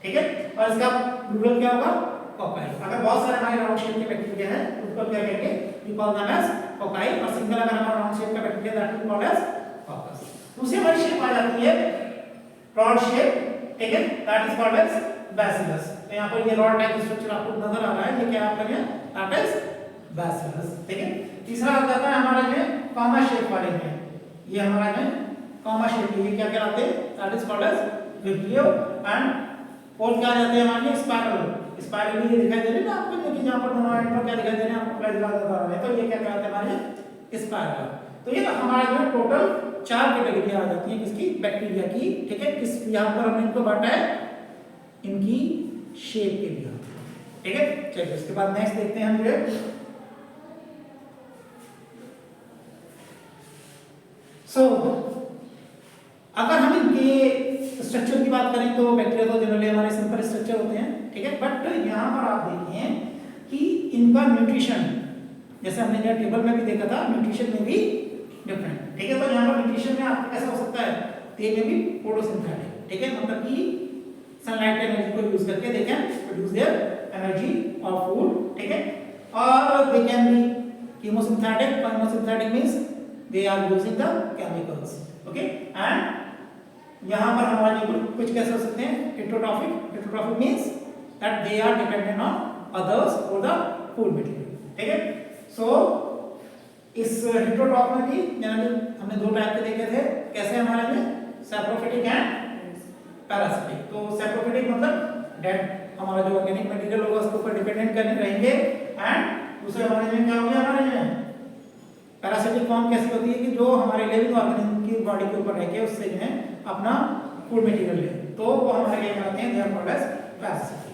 ठीक है, और इसका प्लूरल क्या होगा? कॉकाई। अगर बहुत सारे हमारे राउंड शेप के बैक्टीरिया हैं उनको क्या कहेंगे? We call them as cocci, और सिंगल अगर हमारा राउंड शेप का bacteria that we call as coccus. दूसरी हमारी शेप आ जाती है रॉड शेप। ठीक है, that is called as bacillus. तो यहाँ पर ये रॉड टाइप स्ट्रक्चर आपको नजर आ रहा है, ये क्या है आपका? That is bacillus. ठीक है, तीसरा आ जाता है हमारा जो कॉमा शेप वाले में, ये हमारा जो कॉमा शेप, ये क्या कहलाते हैं? That is called as vibrio. And और क्या आ जाते हैं हमारे? स्पाइरल। स्पाइरल भी ये दिखाई दे रही है ना आपको, देखिए यहाँ पर दोनों एंड पर क्या दिखाई दे रहे हैं आपको? प्लेट ज्यादा आ रहा है, तो ये क्या कहलाते हैं हमारे? स्पाइरल। तो ये हमारा जो टोटल 4 कैटेगरी आ जाती है किसकी? बैक्टीरिया की। ठीक है, किस यहाँ पर हमने इनको बांटा है इनकी शेप के लिए। ठीक है, चलिए इसके बाद नेक्स्ट देखते हैं हम जो सो अगर हम इनके स्ट्रक्चर की बात करें तो बैक्टीरिया तो जनरली हमारे सिंपल स्ट्रक्चर होते हैं। ठीक है, बट यहाँ पर आप देखें कि इनका न्यूट्रिशन, जैसे हमने यहाँ टेबल में भी देखा था, न्यूट्रिशन में भी डिफरेंट। ठीक है, तो यहाँ पर न्यूट्रिशन में आपको कैसा हो सकता है? ते में भी फोटोसिंथेटिक। ठीक है, मतलब कि सनलाइट एनर्जी को यूज करके they can produce their energy और फूड। ठीक है, और they can be chemosynthetic. Chemosynthetic means they are using the chemicals. Okay, and यहाँ पर हमारे कुछ कैसे हो सकते हैं? Heterotrophic. Heterotrophic means that they are dependent on others for the food material. ठीक है, सो इस हेटेरोट्रॉफ में भी जनरली हमने 2 टाइप के देखे थे। कैसे हमारे में? Saprophytic and parasitic. तो सैप्रोफिटिक मतलब डेड, हमारा जो ऑर्गेनिक मटेरियल होगा उसके ऊपर डिपेंडेंट करने रहेंगे। एंड दूसरे हमारे में क्या हो गया? हमारे में पैरासिटिक फॉर्म कैसी होती है कि जो हमारे लिविंग ऑर्गेनिज्म की बॉडी के ऊपर रह के उससे जो है अपना फूड मटेरियल ले, तो वो हमारे लिए कहते हैं they are called as parasitic.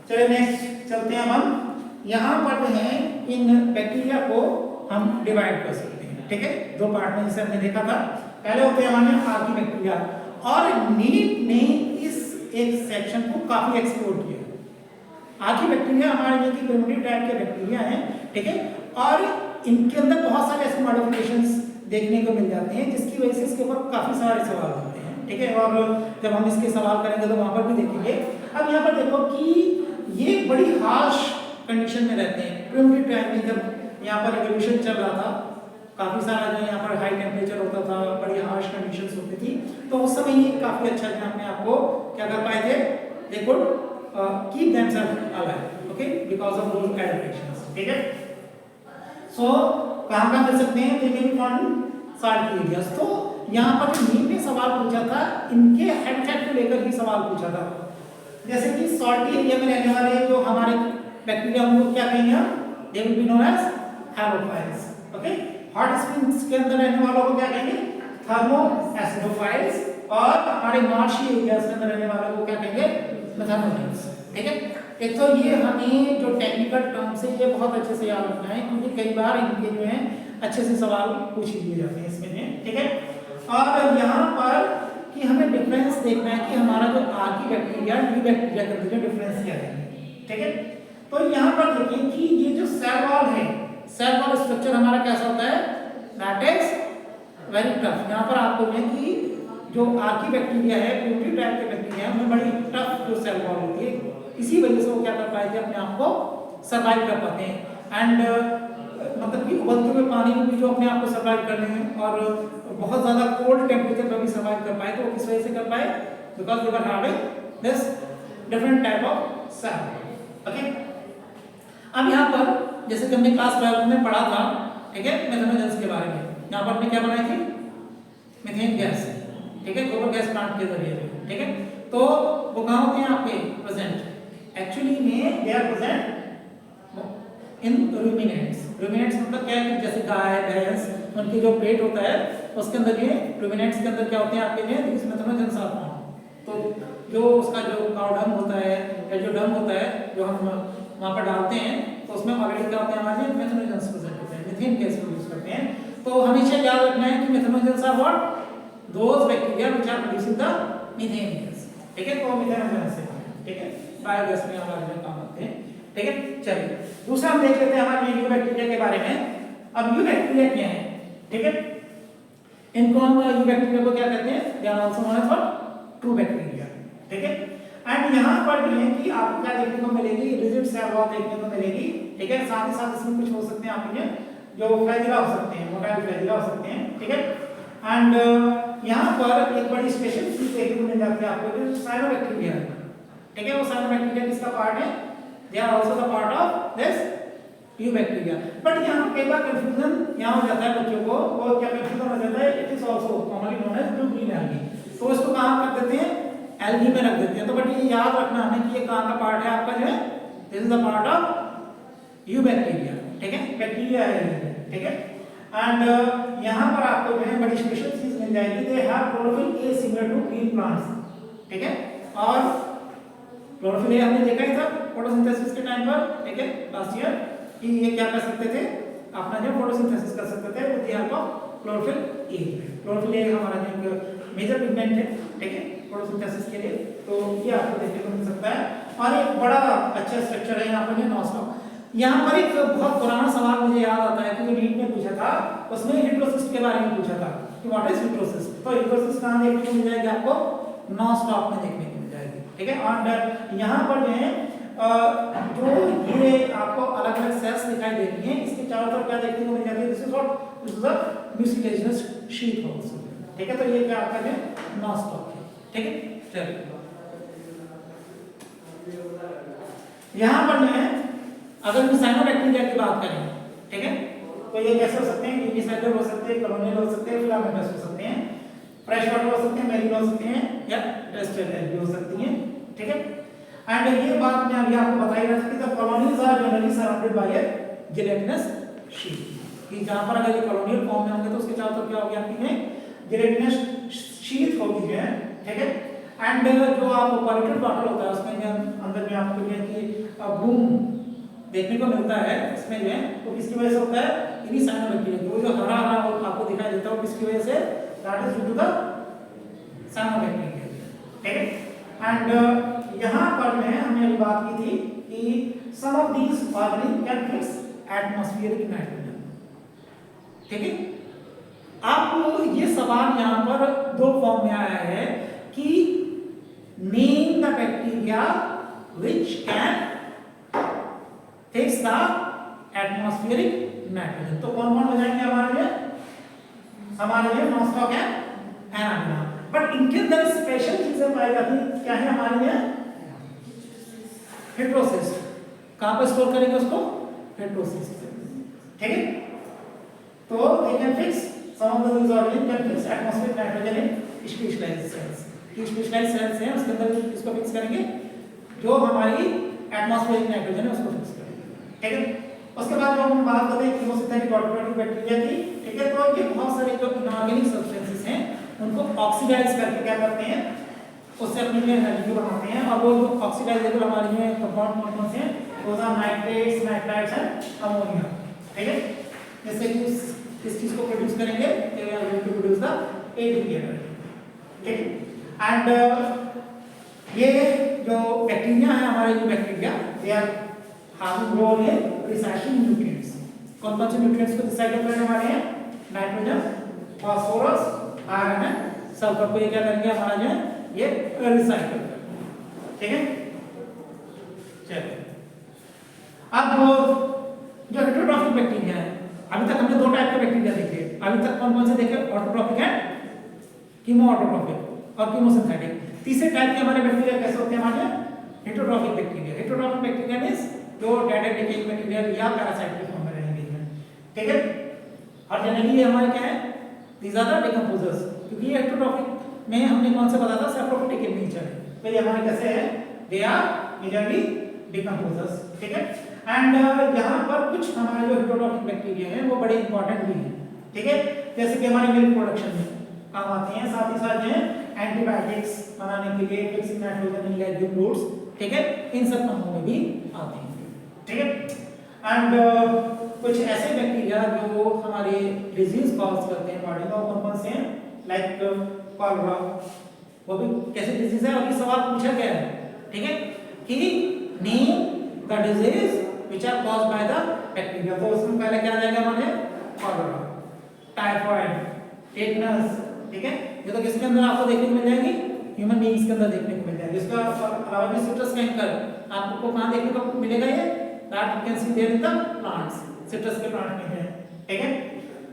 चलिए नेक्स्ट चलते हैं हम। यहाँ पर जो है इन बैक्टीरिया को हम डिवाइड कर सकते हैं। ठीक है, 2 पार्ट में जैसे हमने देखा था। पहले होते हैं हमारे आर्की बैक्टीरिया, और नीट ने इस एक सेक्शन को काफी एक्सप्लोर किया। आर्की बैक्टीरिया हमारे लिए की प्रिमिटिव टाइप के बैक्टीरिया हैं। ठीक है, और इनके अंदर बहुत सारे ऐसे मॉडिफिकेशंस देखने को मिल जाते हैं जिसकी वजह से इसके ऊपर काफी सारे सवाल होते हैं। ठीक है, और जब हम इसके सवाल करेंगे तो वहां पर भी देखेंगे। अब यहाँ पर देखो कि ये बड़ी हार्श कंडीशन में रहते हैं। प्रिमिटिव टाइम में जब यहाँ पर एवोल्यूशन चल रहा था, काफी सारा जो यहाँ पर हाई टेम्परेचर होता था, बड़ी हार्श कंडीशंस होती थी, तो उस समय ये काफी अच्छा जो अपने आप को क्या कर पाए थे, they could keep themselves alive, okay, because of those adaptations, ठीक है। सो कहाँ मिल सकते हैं, they may be found salty areas. तो यहाँ पर जो नीम ने सवाल पूछा था, इनके हैबिटेट को लेकर ही सवाल पूछा था। जैसे कि सॉल्टी एरिया में रहने वाले जो हमारे बैक्टीरिया उनको क्या कहेंगे हम, they will be known as halophiles, okay. Hot springs के अंदर रहने वालों को क्या कहेंगे, थर्मो एसिडोफाइल्स, और हमारे मार्शी एरियाज के अंदर रहने वालों को क्या कहेंगे, मेथनोफाइल्स, ठीक है। एक तो ये हमें जो टेक्निकल टर्म्स है ये बहुत अच्छे से याद रखना है, क्योंकि कई बार इनके जो है अच्छे से सवाल पूछ लिए जाते हैं इसमें, ठीक है। और यहाँ पर कि हमें डिफरेंस देखना है कि हमारा जो आर्की बैक्टीरिया डी बैक्टीरिया के अंदर डिफरेंस क्या है, ठीक है। तो यहाँ पर देखिए कि ये जो सेल वॉल है, सेल वॉल स्ट्रक्चर हमारा कैसा होता है, दैट इज वेरी टफ। यहाँ पर आपको है कि जो आर्की बैक्टीरिया है, प्रिमिटिव टाइप के बैक्टीरिया है, उनमें बड़ी टफ जो सेल वॉल होती है, इसी वजह से वो क्या कर पाए थे, अपने आप को सर्वाइव कर पाते हैं। एंड मतलब कि उबलते हुए पानी में भी जो अपने आप को सर्वाइव कर रहे हैं, और बहुत ज़्यादा कोल्ड टेम्परेचर पर भी सर्वाइव कर पाए, तो वो किस वजह से कर पाए, because they were having this different type of cell, okay. अब यहाँ पर जैसे कि हमने क्लास 12 में पढ़ा था, ठीक है, मेथनोजेंस के बारे में। यहाँ पर हमने क्या बनाई थी, मीथेन गैस, ठीक है, गोबर गैस प्लांट के जरिए, ठीक है। तो वो कहाँ होते हैं आपके प्रेजेंट, एक्चुअली में they are present in ruminants. Ruminants मतलब क्या है कि जैसे गाय भैंस, उनकी जो पेट होता है उसके अंदर ये रूमिनेंट्स के अंदर क्या होते हैं आपके में, इसमें मेथनोजेंस आते हैं। तो जो उसका जो काउ डंग होता है या जो डंग होता है जो हम वहाँ पर डालते हैं, तो उसमें ऑलरेडी क्या होते हैं हमारे मेथनोजेंस प्रेजेंट होते हैं, मीथेन गैस को यूज करते हैं। तो हमेशा याद रखना है कि methanogens are what, those bacteria which are producing the methane gas, ठीक है। तो मेथनोजेंस है, ठीक है, बायोगैस में हमारे में काम आते हैं, ठीक है। चलिए दूसरा हम देख लेते हैं हमारे यू बैक्टीरिया के बारे में। अब यू बैक्टीरिया क्या है, ठीक है, इनको हम यू बैक्टीरिया को क्या कहते हैं, they are also known as true bacteria, ठीक है। एंड यहाँ पर भी है कि आपको क्या देखने को मिलेगी, रिजिड सेल वॉल देखने को मिलेगी, ठीक है। साथ ही साथ इसमें कुछ हो सकते हैं आपके जो फ्लैजिला हो सकते हैं, मोटाइल फ्लैजिला हो सकते हैं, ठीक है। एंड यहाँ पर एक बड़ी स्पेशल चीज देखने को मिल जाती है आपको, जो साइनोबैक्टीरिया है, ठीक है। वो साइनोबैक्टीरिया किसका पार्ट है, they are also the part of this eubacteria. But यहाँ कई बार कंफ्यूजन यहाँ हो जाता है बच्चों को, वो क्या कंफ्यूजन हो जाता है, it is also commonly known as blue green algae. तो इसको कहाँ कर देते हैं, एल्गी में रख देते हैं। तो बट ये याद रखना हमें कि ये कहाँ का पार्ट है आपका, जो है this is the part of you bacteria, ठीक है, बैक्टीरिया है, ठीक है। एंड यहाँ पर आपको जो है बड़ी स्पेशल चीज मिल जाएगी, they have chlorophyll a similar to green plants, ठीक है। और क्लोरोफिल ए हमने देखा ही था फोटोसिंथेसिस के टाइम पर, ठीक है, लास्ट ईयर, कि ये क्या कर सकते थे, अपना जो फोटोसिंथेसिस कर सकते थे with the help of chlorophyll a. Chlorophyll a हमारा जो मेजर पिगमेंट है, ठीक है, फोटोसिंथेसिस के लिए। तो ये आपको देखने को मिल सकता है। और एक बड़ा अच्छा स्ट्रक्चर है यहाँ पर जो नॉस्टॉक। यहाँ पर एक बहुत पुराना सवाल मुझे याद आता है कि जो नीट ने पूछा था, उसमें हिट्रोसिस्ट के बारे में पूछा था कि व्हाट इज हिट्रोसिस्ट। तो हिट्रोसिस्ट कहाँ देखने को मिल जाएगी आपको, नॉस्टॉक में देखने को मिल जाएगी, ठीक है। और यहाँ पर जो है जो ये आपको अलग अलग सेल्स दिखाई दे रही हैं, इसके चारों तरफ क्या देखने को मिल जाती है, this is what, this is a mucilaginous sheet also, ठीक है। तो ये क्या आपका है, नॉस्टॉक है, ठीक है। चलिए यहाँ पर जो है अगर हम साइनोबैक्टीरिया की बात करें, ठीक है, तो ये कैसे हो सकते हैं, यूनिसेलुलर हो सकते हैं, कॉलोनियल हो सकते हैं, फिलामेंटस हो सकते हैं, फ्रेश वाटर हो सकते हैं, मैरीन हो सकते हैं, या टेरेस्ट्रियल भी हो सकती हैं, ठीक है। एंड ये बात मैं अभी आपको बता ही रहा था कि the colonies are generally surrounded by a gelatinous sheet, कि जहां पर अगर ये कॉलोनियल फॉर्म में होंगे तो उसके चारों तरफ क्या होगी आपकी में जेलेटिनस शीट होगी, है, ठीक है। एंड जो आप पॉल्यूटेड वाटर होता है उसमें अंदर में आपको ये कि ब्लूम देखने को मिलता है, इसमें जो है तो किसकी वजह से होता है, इन्हीं साइनोबैक्टीरिया, वो जो हरा हरा आपको दिखाई देता है वो किसकी वजह से, that is due to the cyanobacteria, ठीक है। एंड यहाँ पर में हमने अभी बात की थी कि some of these organism can fix atmospheric nitrogen, ठीक है। अब ये सवाल यहाँ पर दो फॉर्म में आया है कि name the bacteria which can fix the atmospheric nitrogen. तो कौन कौन हो जाएंगे हमारे लिए नॉनस्टॉक है एनाबिना। बट इनके अंदर स्पेशल चीजें पाई जाती हैं, क्या है हमारे लिए? हेट्रोसिस्ट। कहां पर स्टोर करेंगे उसको? हेट्रोसिस्ट। ठीक है, तो they can fix some of these organisms can fix atmospheric nitrogen in specialized cells। ये specialized cells हैं, उसके अंदर इसको फिक्स करेंगे जो हमारी एटमॉस्फेरिक नाइट्रोजन है उसको फिक्स करेंगे। ठीक है, उसके बाद जो हम बात करते हैं कीमोसिंथेटिक ऑटोट्रोफिक बैक्टीरिया की। ठीक है, तो ये बहुत सारे जो इनऑर्गेनिक सब्सटेंसेस हैं उनको ऑक्सीडाइज करके क्या करते हैं, उससे अपनी लिए एनर्जी बनाते हैं। और वो जो ऑक्सीडाइजेबल हमारे में कंपाउंड कौन से हैं? वो नाइट्रेट्स, नाइट्राइट्स एंड अमोनिया। ठीक है, जैसे कि इस चीज को प्रोड्यूस करेंगे, they are going to produce the ATP energy. ठीक है, एंड ये जो बैक्टीरिया है हमारे, जो bacteria they are having role in recycling nutrients। कौन कौन से न्यूट्रिएंट्स को रिसाइकल करने वाले हैं? Nitrogen, phosphorus, iron and sulphur को ये क्या करेंगे हमारा जो है ये रिसाइकल करेंगे। ठीक है, चलिए अब जो हेटेरोट्रॉफिक बैक्टीरिया है, अभी तक हमने दो टाइप के बैक्टीरिया देखे। अभी तक कौन कौन से देखे? ऑटोट्रॉफिक एंड कीमो ऑटोट्रॉफिक और कीमोसिंथेटिक। तीसरे टाइप के हमारे बैक्टीरिया कैसे होते हैं? हमारे heterotrophic bacteria. Heterotrophic bacteria means जो डेड डिकेइंग मटेरियल या पैरासाइट के फॉर्म में रहेंगे। ठीक है, और जनरली ये हमारे क्या है? These are the decomposers. क्योंकि ये हेटेरोट्रॉफिक में हमने कौन सा बताया था? सैप्रोफिटिक इन नेचर है, तो ये हमारे कैसे है? They are majorly decomposers. ठीक है, एंड यहाँ पर कुछ हमारे जो हेटेरोट्रॉफिक बैक्टीरिया हैं वो बड़े इंपॉर्टेंट भी हैं। ठीक है, जैसे कि हमारे मिल्क प्रोडक्शन में काम आते हैं, साथ ही साथ जो है एंटीबायोटिक्स बनाने के लिए, fixing nitrogen in legume roots. ठीक है, इन सब कामों में भी आते हैं। ठीक है, एंड कुछ ऐसे बैक्टीरिया जो हमारे डिजीज कॉज करते हैं बॉडी में, वो कौन से हैं? लाइक कॉलरा, वो भी कैसे डिजीज है? और ये सवाल पूछा गया है। ठीक है, कि name the disease which are caused by the bacteria. तो उसमें पहले क्या आ जाएगा हमारे? Cholera, typhoid, tetanus. ठीक है, ये तो किसके अंदर आपको देखने को मिल जाएगी? ह्यूमन बीइंग्स के अंदर देखने को मिल जाएगी। इसका अलावा भी सिट्रस कैंकर आपको कहां देखने को मिलेगा? ये that you can see there in the plants, citrus के प्लांट में है। ठीक है,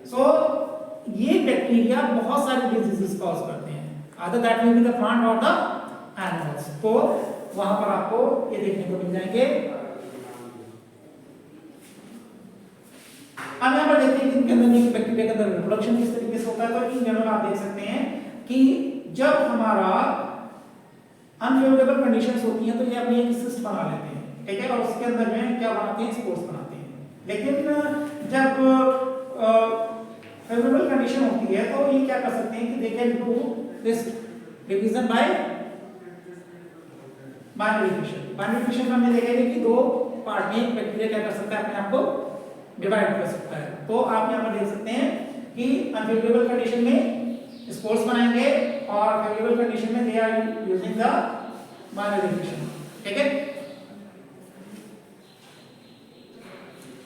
सो ये बैक्टीरिया बहुत सारी डिजीजेस कॉज करते हैं, either that may be the plant or the animals। तो वहां पर आपको ये देखने को मिल जाएंगे। अब यहाँ पर देखते हैं कि इनके अंदर एक बैक्टीरिया के अंदर रिप्रोडक्शन किस तरीके से होता है। तो इन जनरल आप देख सकते हैं कि जब हमारा अनफेवरेबल कंडीशंस होती हैं तो ये अपनी एक सिस्ट बना लेते हैं। ठीक है, और उसके अंदर में क्या बनाते हैं? स्पोर्स बनाते हैं। लेकिन जब फेवरेबल कंडीशन होती है तो ये क्या कर सकते हैं कि they can do this division bye binary fission. Binary fission में हमने देखा है कि दो पार्ट में एक बैक्टीरिया क्या कर सकता है? अपने आप को डिवाइड कर सकता है। तो आप यहाँ पर देख सकते हैं कि अनफेवरेबल कंडीशन में स्पोर्स बनाएंगे और फेवरेबल कंडीशन में they are using the binary fission. ठीक है,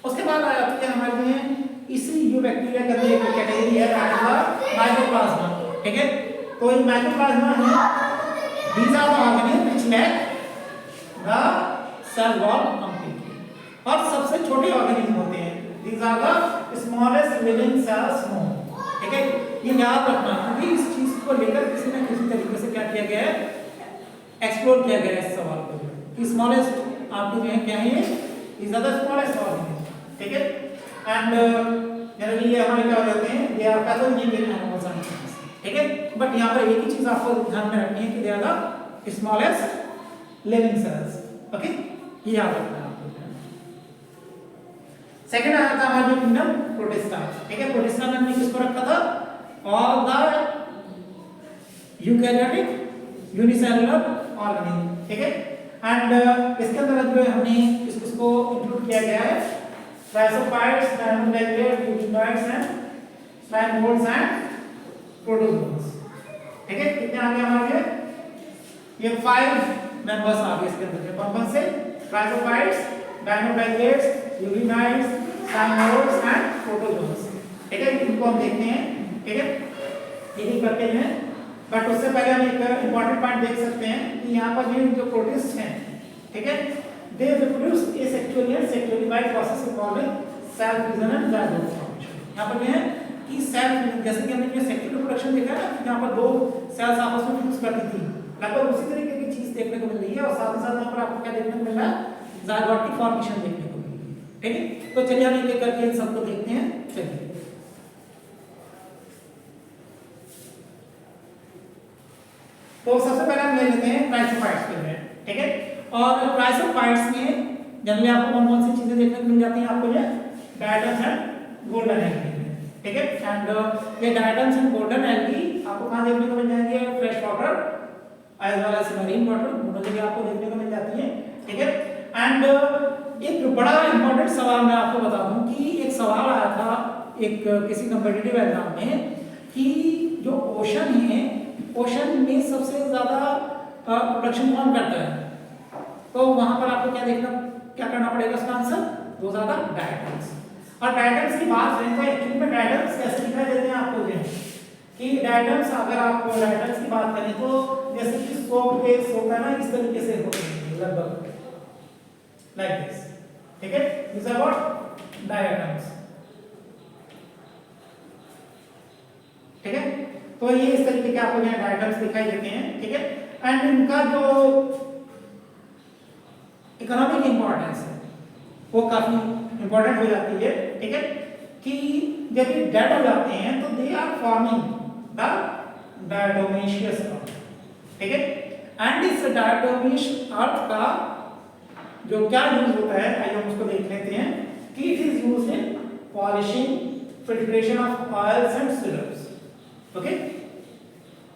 उसके बाद आ जाती है हमारे में इसी यू बैक्टीरिया के अंदर एक कैटेगरी है माइकोप्लाज्मा। ठीक है, तो ये माइकोप्लाज्मा है, these are the organism which lack the cell wall completely. और सबसे छोटे ऑर्गेनिज्म होते हैं, these are the smallest living cells known. ठीक है, ये याद रखना क्योंकि इस चीज को लेकर किसी न किसी तरीके से क्या किया गया है? एक्सप्लोर किया गया है इस सवाल को कि स्मॉलेस्ट आपके जो है क्या है? These are the smallest organism. ठीक है, एंड जनरली ये हमारे क्या हो जाते हैं? They are pathogenic animals. ठीक है, बट यहाँ पर एक ही चीज आपको ध्यान में रखनी है कि they are the smallest living cells. Okay, ये याद रखना है आपको। सेकंड आया था हमारे किंगडम प्रोटिस्टा। ठीक है, प्रोटिस्टा में हमने किसको रखा था? All the eukaryotic unicellular organism. ठीक है, एंड इसके अंदर जो है हमने इसको इंक्लूड किया गया है Rhizospires, Dinomaceae, Euglenoids and slime molds and protozoans। ठीक है, कितने आ गए हमारे? ये 5 मेंबर्स आ गए इसके अंदर। कौन-कौन से? Rhizospires, Dinomaceae, Euglenoids, slime molds and protozoans। ठीक है, इनको हम देखते हैं ठीक है, ये भी करते हैं। बट उससे पहले हम एक इंपॉर्टेंट पॉइंट देख सकते हैं कि यहाँ पर ये जो प्रोटिस्ट हैं, ठीक है, they reproduce asexually and sexually by process called self division and zygote formation. यहाँ पर ये है कि सेल्फ, जैसे कि हमने ये सेक्सुअल रिप्रोडक्शन देखा है ना, यहाँ पर दो सेल्स आपस में फ्यूज करती थी, लगभग उसी तरीके की चीज देखने को मिल रही है। और साथ ही साथ यहाँ पर आपको क्या देखने को मिल रहा है, ज़ायगोटिक फॉर्मेशन देखने को मिल रही है। ठीक है, तो चलिए हम एक एक करके इन सबको देखते हैं। चलिए, तो सबसे पहले हम ले लेते हैं क्राइसोफाइट्स के लिए। ठीक है, और क्राइसोफाइट्स में जनरली आपको कौन कौन सी चीजें देखने को मिल जाती हैं, आपको ये डायटम्स एंड गोल्डन एल्गी। ठीक है, एंड ये डायटम्स एंड गोल्डन एल्गी आपको कहाँ देखने को मिल जाएंगे, fresh water as well as marine water, दोनों जगह आपको देखने को मिल जाती है। ठीक है, एंड एक बड़ा इंपॉर्टेंट सवाल मैं आपको बता दूं कि एक सवाल आया था एक किसी कॉम्पिटिटिव एग्जाम में कि जो ओशन है, ओशन में सबसे ज्यादा प्रोडक्शन कौन करता है, तो वहां पर आपको क्या करना पड़ेगा उसका आंसर, दो ज्यादा डायटम्स। और डायटम्स की बात करें तो एक्चुअली में डायटम्स कैसे दिखाई देते हैं आपको ये कि डायटम्स, अगर आप डायटम्स की बात करें तो जैसे कि सोप बेस होता है ना, इस तरीके से होते हैं लगभग लाइक दिस। ठीक है, दिस आर व्हाट डायटम्स। ठीक है, तो ये इस तरीके के आपको यहाँ डायटम्स दिखाई देते हैं। ठीक है, एंड इनका जो इकोनॉमिक इंपॉर्टेंस है वो काफी इंपॉर्टेंट हो जाती है। ठीक है, कि जब ये डेड हो जाते हैं तो दे आर फॉर्मिंग द डायटोमेशियस अर्थ। ठीक है, एंड इस डायटोमेशियस अर्थ का जो क्या यूज होता है, आइए हम उसको देख लेते हैं कि it is used in polishing, filtration of oils and syrups. Okay,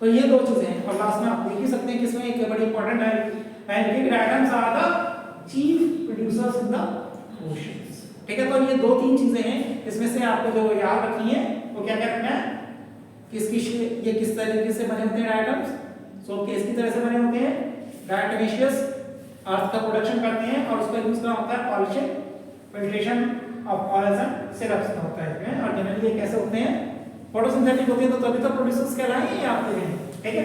तो ये दो चीजें हैं। और लास्ट में आप देख ही सकते हैं कि इसमें एक बड़ी इंपॉर्टेंट है, algal diatoms are the chief producers in the oceans. ठीक है, तो ये दो तीन चीजें हैं, इसमें से आपको जो याद रखनी है वो क्या क्या रखना है, ये किस तरीके से बने होते हैं डायटम्स, सो केस की तरह से बने होते हैं, डायटोमेशियस अर्थ का प्रोडक्शन करते हैं और उसका यूज करना होता है polishing, filtration of oils and syrups का होता है। और जनरली ये कैसे होते हैं, फोटोसिंथेटिक होते हैं, तो तभी तो प्रोड्यूसर्स कहलाएंगे आपके लिए। ठीक है,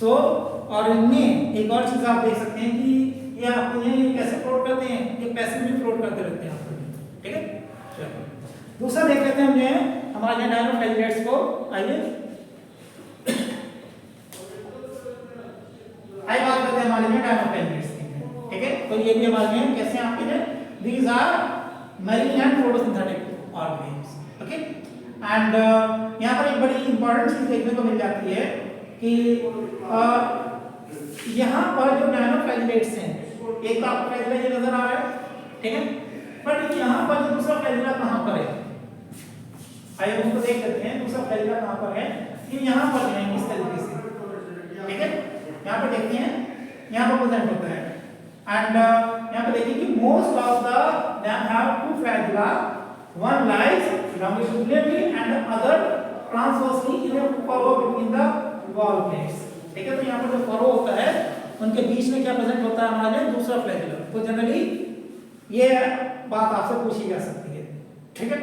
सो और इनमें एक और चीज आप देख सकते हैं कि ये आपको ये कैसे फ्लोट करते हैं, ये पैसिवली फ्लोट करते रहते हैं आपको। ठीक है, चलो दूसरा देख लेते हैं हम जो है हमारे यहाँ डायनोफ्लाइलेट्स को। आइए बात करते हैं हमारे में डायनोफ्लाइलेट्स की। ठीक है, तो ये भी हमारे में कैसे आपके हैं, these are marine and photosynthetic organism. Okay, and यहाँ पर एक बड़ी इंपॉर्टेंट चीज देखने को मिल जाती है कि यहाँ पर जो डायनोफ्लाइलेट्स हैं, एक तो आपको फ्लैजिला ये नजर आ रहा है। ठीक है, बट यहाँ पर जो दूसरा फ्लैजिला कहाँ पर है, आइए हम उसको देख लेते हैं। दूसरा फ्लैजिला कहाँ पर है, ये यहाँ पर है इस तरीके से। ठीक है, यहाँ पर देखते हैं, यहाँ पर प्रेजेंट होता है। एंड यहाँ पर देखिए कि most of the them have two flagella, one lies longitudinally and the other transversely in a furrow between the wall plates। ठीक है, तो यहाँ पर जो फरो होता है उनके बीच में क्या प्रेजेंट होता है हमारे दूसरा फ्लैजिला। तो जनरली ये बात आपसे पूछी जा सकती है। ठीक है,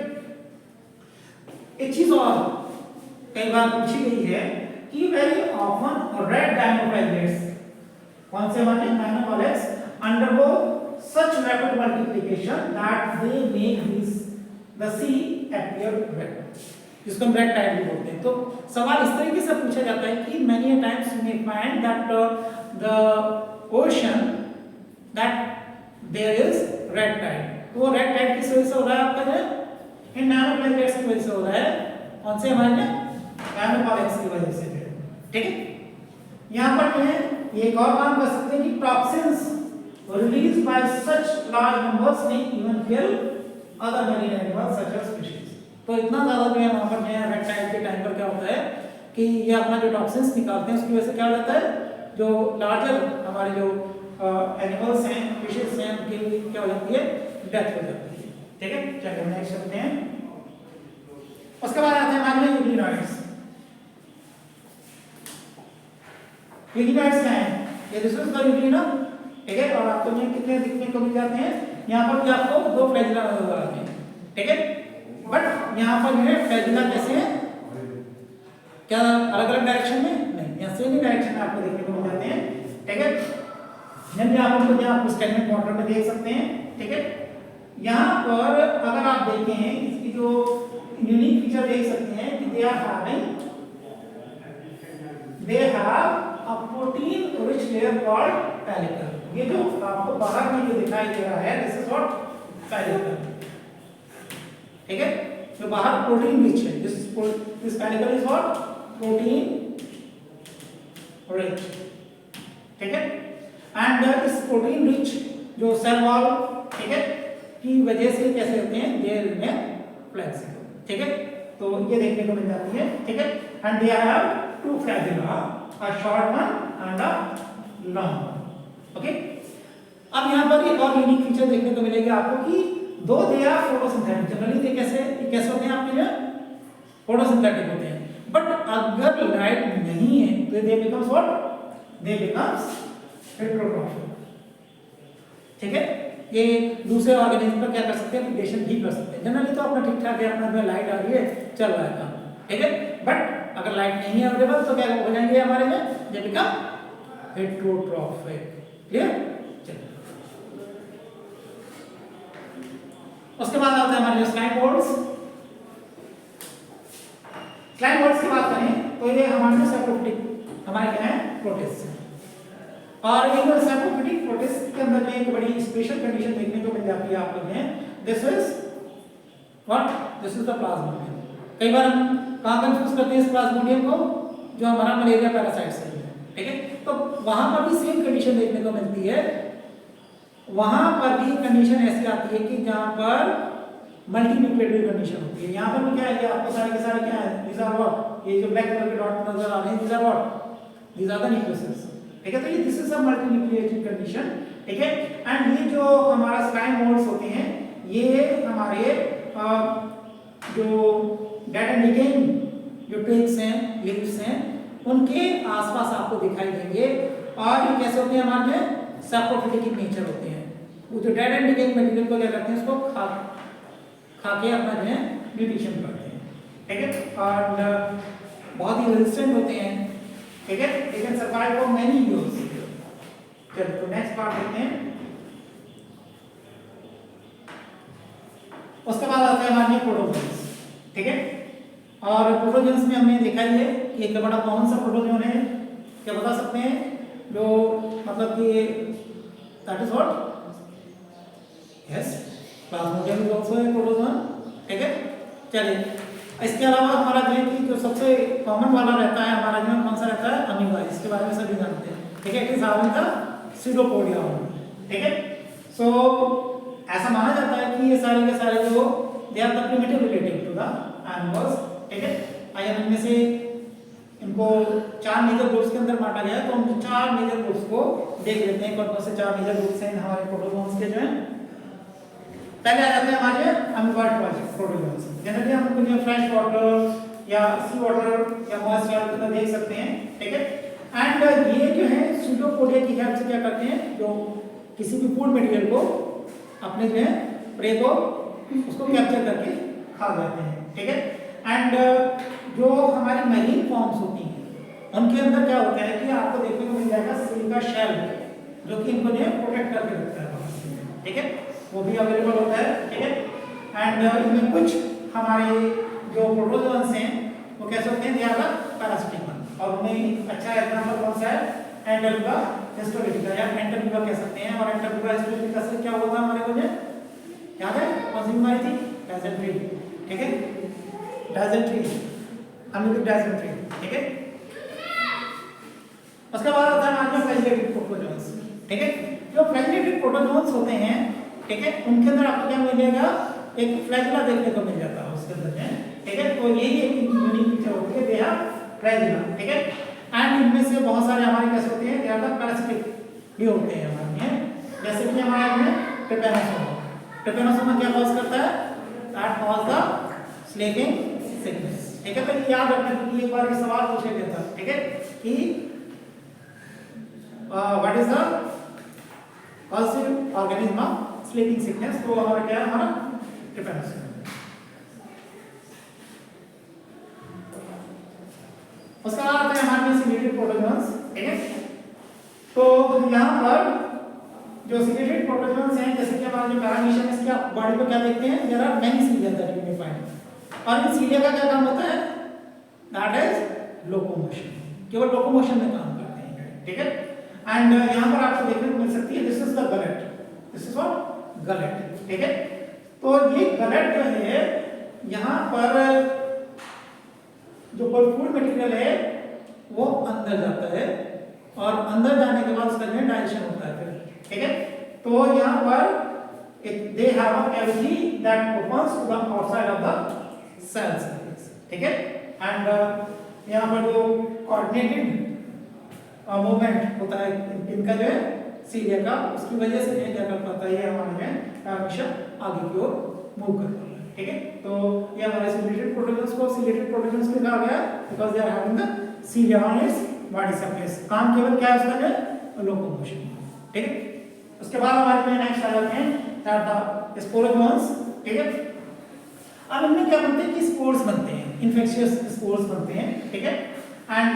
एक चीज और कई बार पूछी गई है कि वेरी ऑफन रेड डायनोफ्लाइलेट्स, कौन से हमारे डायनोफ्लाइलेट्स undergo such rapid multiplication that they make the sea appear red, जिसको हम रेड टाइड भी बोलते हैं। तो सवाल इस तरीके से पूछा जाता है कि many times you may find that the ocean that there is red tide। तो वो रेड टाइड किस वजह से हो रहा है आपका, इन डायनोफ्लाइलेट्स की वजह से हो रहा है। कौन से हमारे डायनोफ्लाइलेट्स की वजह से। ठीक है, यहाँ पर जो है एक और काम कर सकते हैं कि toxins released by such large numbers may even kill other marine animals such as fishes। तो इतना ज्यादा जो है वहां पर जो है रेड टाइड के टाइम पर क्या होता है कि ये अपना जो टॉक्सिन्स निकालते हैं उसकी वजह से क्या हो जाता है, जो लार्जर हमारे जो एनिमल्स हैं, फिशेस हैं, उनकी क्या हो जाती है, डेथ हो जाती है। ठीक है, चलिए नेक्स्ट चलते हैं। उसके बाद आते हैं हमारे यूग्लिनॉइड्स। यूग्लिनॉइड्स क्या है, ये दिस इज द यूग्लिना। ठीक है, और आपको ये कितने दिखने को मिल जाते हैं, यहाँ पर भी आपको दो फ्लैजिला नजर आते हैं। ठीक है, बट यहाँ पर जो है फ्लैजिला कैसे है, क्या अलग अलग डायरेक्शन में? नहीं, यहाँ सेम ही डायरेक्शन में आपको देखने को मिल जाते हैं। ठीक है, जब आप उनको यहाँ स्टेगनेंट वाटर में देख सकते हैं। ठीक है, यहाँ पर अगर आप देखें इसकी जो यूनिक फीचर देख सकते हैं कि दे have a protein rich layer called pellicle. ये जो आपको बाहर में जो दिखाई दे रहा है दिस इज व्हाट पेलिकल। ठीक है, जो बाहर प्रोटीन रिच है, this pellicle is what protein rich. ठीक है, एंड इस प्रोटीन रिच जो सेल वॉल, ठीक है, की वजह से कैसे होते हैं, दे रिमेन फ्लेक्सिबल। ठीक है, तो ये देखने को मिल जाती है। ठीक है, and they have two flagella, a short one and a long one. Okay, अब यहाँ पर एक और यूनिक फीचर देखने को मिलेगा आपको कि दो दे आर फोटोसिंथेटिक, जनरली ये कैसे होते हैं आपके लिए फोटोसिंथेटिक होते हैं, बट अगर लाइट नहीं है तो दे becomes what, they becomes heterotrophic. ठीक है, ये दूसरे ऑर्गेनिज्म पर क्या कर सकते हैं, एप्लीकेशन भी कर सकते हैं। जनरली तो अपना ठीक ठाक है, अपना में लाइट आ रही है, चल रहा है काम। ठीक है, बट अगर लाइट नहीं है अवेलेबल तो क्या हो जाएंगे हमारे में, दे बिकम हेटेरोट्रॉपिक। क्लियर? चलिए, उसके बाद आते हैं हमारे जो स्लाइम बोर्ड्स। स्लाइम बोर्ड्स की बात करें तो ये हमारे सैप्रोफिटिक हमारे क्या है, प्रोटिस्ट है। और इन सैप्रोफिटिक प्रोटिस्ट के अंदर में एक बड़ी स्पेशल कंडीशन देखने को मिल जाती है आप लोग में, this is what, this is the Plasmodium. कई बार हम कहां कंफ्यूज करते हैं इस प्लाज्मोडियम को, जो हमारा मलेरिया पैरासाइट से है। ठीक है, तो वहां पर भी सेम कंडीशन देखने को मिलती है। वहां पर भी कंडीशन ऐसी आती है कि जहां पर मल्टीन्यूक्लियोटाइड कंडीशन होती है। यहाँ पर भी क्या है, ये आपको सारे के सारे क्या है, these are what, ये जो ब्लैक कलर के डॉट नजर आ रहे हैं, these are what, these are the nucleus। ठीक है, तो ये दिस इज अ मल्टीन्यूक्लियोटाइड कंडीशन। ठीक है, एंड ये जो हमारा स्लाइम मोल्ड्स होते हैं ये हमारे जो डेड एंड डिकेइंग जो ट्विग्स हैं, लीव्स हैं, उनके आसपास आपको दिखाई देंगे। और ये कैसे होते हैं, हमारे में सैप्रोफिटिक इन नेचर होते हैं। वो जो डेड एंड डिकेइंग मटेरियल को क्या करते हैं, उसको खा के अपना जो है न्यूट्रिशन करते हैं। ठीक है, और बहुत ही रेजिस्टेंट होते हैं। ठीक है, they can survive for many years. चलो, तो नेक्स्ट पार्ट देखते हैं। उसके बाद आता है हमारे प्रोटोजोन्स। ठीक है, और प्रोटोजोन्स में हमने देखा ही है कि एक बड़ा कॉमन सा प्रोटोजोन है, क्या बता सकते हैं, जो मतलब कि that is what, yes, Plasmodium is also a protozoan. ठीक है, चलिए, इसके अलावा हमारा जो है कि जो सबसे कॉमन वाला रहता है हमारा जो कौन सा रहता है, अमीबा। इसके बारे में सभी जानते हैं। ठीक है, it is having the pseudopodia. ठीक है, सो ऐसा माना जाता है कि ये सारे के सारे जो they are the primitive relative to the animals. ठीक है, आइए हम इनमें से इनको 4 मेजर ग्रुप्स के अंदर बांटा गया है, तो हम 4 मेजर ग्रुप्स को देख लेते हैं। कौन कौन से 4 मेजर ग्रुप्स हैं हमारे प्रोटोजोन्स के जो हैं। पहले आ जाते हैं हमारे अमीबॉइड प्रोटोजोन्स। जनरली हम उनको जो फ्रेश वाटर या सी वाटर या मॉइस्ट वाटर के अंदर देख सकते हैं। ठीक है, एंड ये जो है स्यूडोपोडिया की हेल्प से क्या करते हैं, जो किसी भी फूड मटेरियल को अपने जो है प्रे को उसको कैप्चर करके खा जाते हैं। ठीक है, एंड जो हमारी मैरीन फॉर्म्स होती हैं उनके अंदर क्या होता है कि आपको देखने को मिल जाएगा सिल्का शेल, जो कि इनको जो है प्रोटेक्ट करके रखता है। ठीक है, वो भी अवेलेबल होता है। ठीक है, एंड इनमें कुछ हमारे जो प्रोटोजोन्स हैं वो कैसे होते हैं, ज्यादा पैरासिटिक वन, और उनमें अच्छा एग्जांपल कौन सा है, एंटरलूगा हिस्टोलिटिका या एंटरलूगा कह सकते हैं। और एंटरलूगा हिस्टोलिटिका से क्या होता है हमारे को जो याद है, कौन सी बीमारी थी, डायसेंट्री। ठीक है, डायसेंट्री, अमीबिक डायसेंट्री। ठीक है, उसके बाद आता है हमारे फ्लैजिलेटेड प्रोटोजोन्स। ठीक है, जो फ्लैजिलेटेड प्रोटोजोन्स होते हैं, ठीक है, उनके अंदर आपको क्या मिलेगा, एक फ्लैजिला देखने को मिल जाता है उसके अंदर है। ठीक है, तो यही एक यूनिक फीचर होती है, दे हैव फ्लैजिला। ठीक है, एंड इनमें से बहुत सारे हमारे कैसे होते हैं, ज्यादा पैरासिटिक भी होते हैं हमारे में, जैसे कि हमारे में ट्रिपेनोसोमा। ट्रिपेनोसोमा क्या कॉज करता है, that cause the sleeping sickness. ठीक है, तो ये याद रखना क्योंकि एक बार ये सवाल पूछा गया था। ठीक है, कि what is the causative organism of sleeping sickness, तो हमारा क्या है, हमारा ट्रिपेनोसोमा। जो सीलेटेड प्रोटोजोन्स हैं, जैसे कि हमारा जो पैरामीशियम, इसके आप बॉडी पे क्या देखते हैं, there are many cilia that you may find. और इन सीलिया का क्या काम होता है, दैट इज लोकोमोशन, केवल लोकोमोशन में काम करते हैं, ठीक है। एंड यहाँ पर आपको देखने को मिल सकती है, this is the gullet, this is what gullet, ठीक है। तो ये गलेट जो है, यहाँ पर जो कोई फूड मटेरियल है वो अंदर जाता है और अंदर जाने के बाद उसका जो डाइजेशन होता है फिर, ठीक है। तो यहाँ पर they have a cavity that opens to the outside of the cell surface, ठीक है। एंड यहाँ पर जो कोऑर्डिनेटेड मूवमेंट होता है इनका जो है सीलिया का, उसकी वजह से ये क्या कर पाता है, ये हमारे में पैरामीशियम आगे की ओर मूव कर पाता है, ठीक है। तो ये हमारे सीलेटेड प्रोटोजोन्स को सीलेटेड प्रोटोजोन्स क्यों कहा गया, because they are having the cilia on its body surface. काम केवल क्या है उसका, जो लोकोमोशन, ठीक है। उसके बाद हमारे में नेक्स्ट आ जाते हैं दैट द स्पोरोजोन्स, ठीक है। अब इनमें क्या बनते हैं कि स्पोर्स बनते हैं, इन्फेक्शियस स्पोर्स बनते हैं, ठीक है। एंड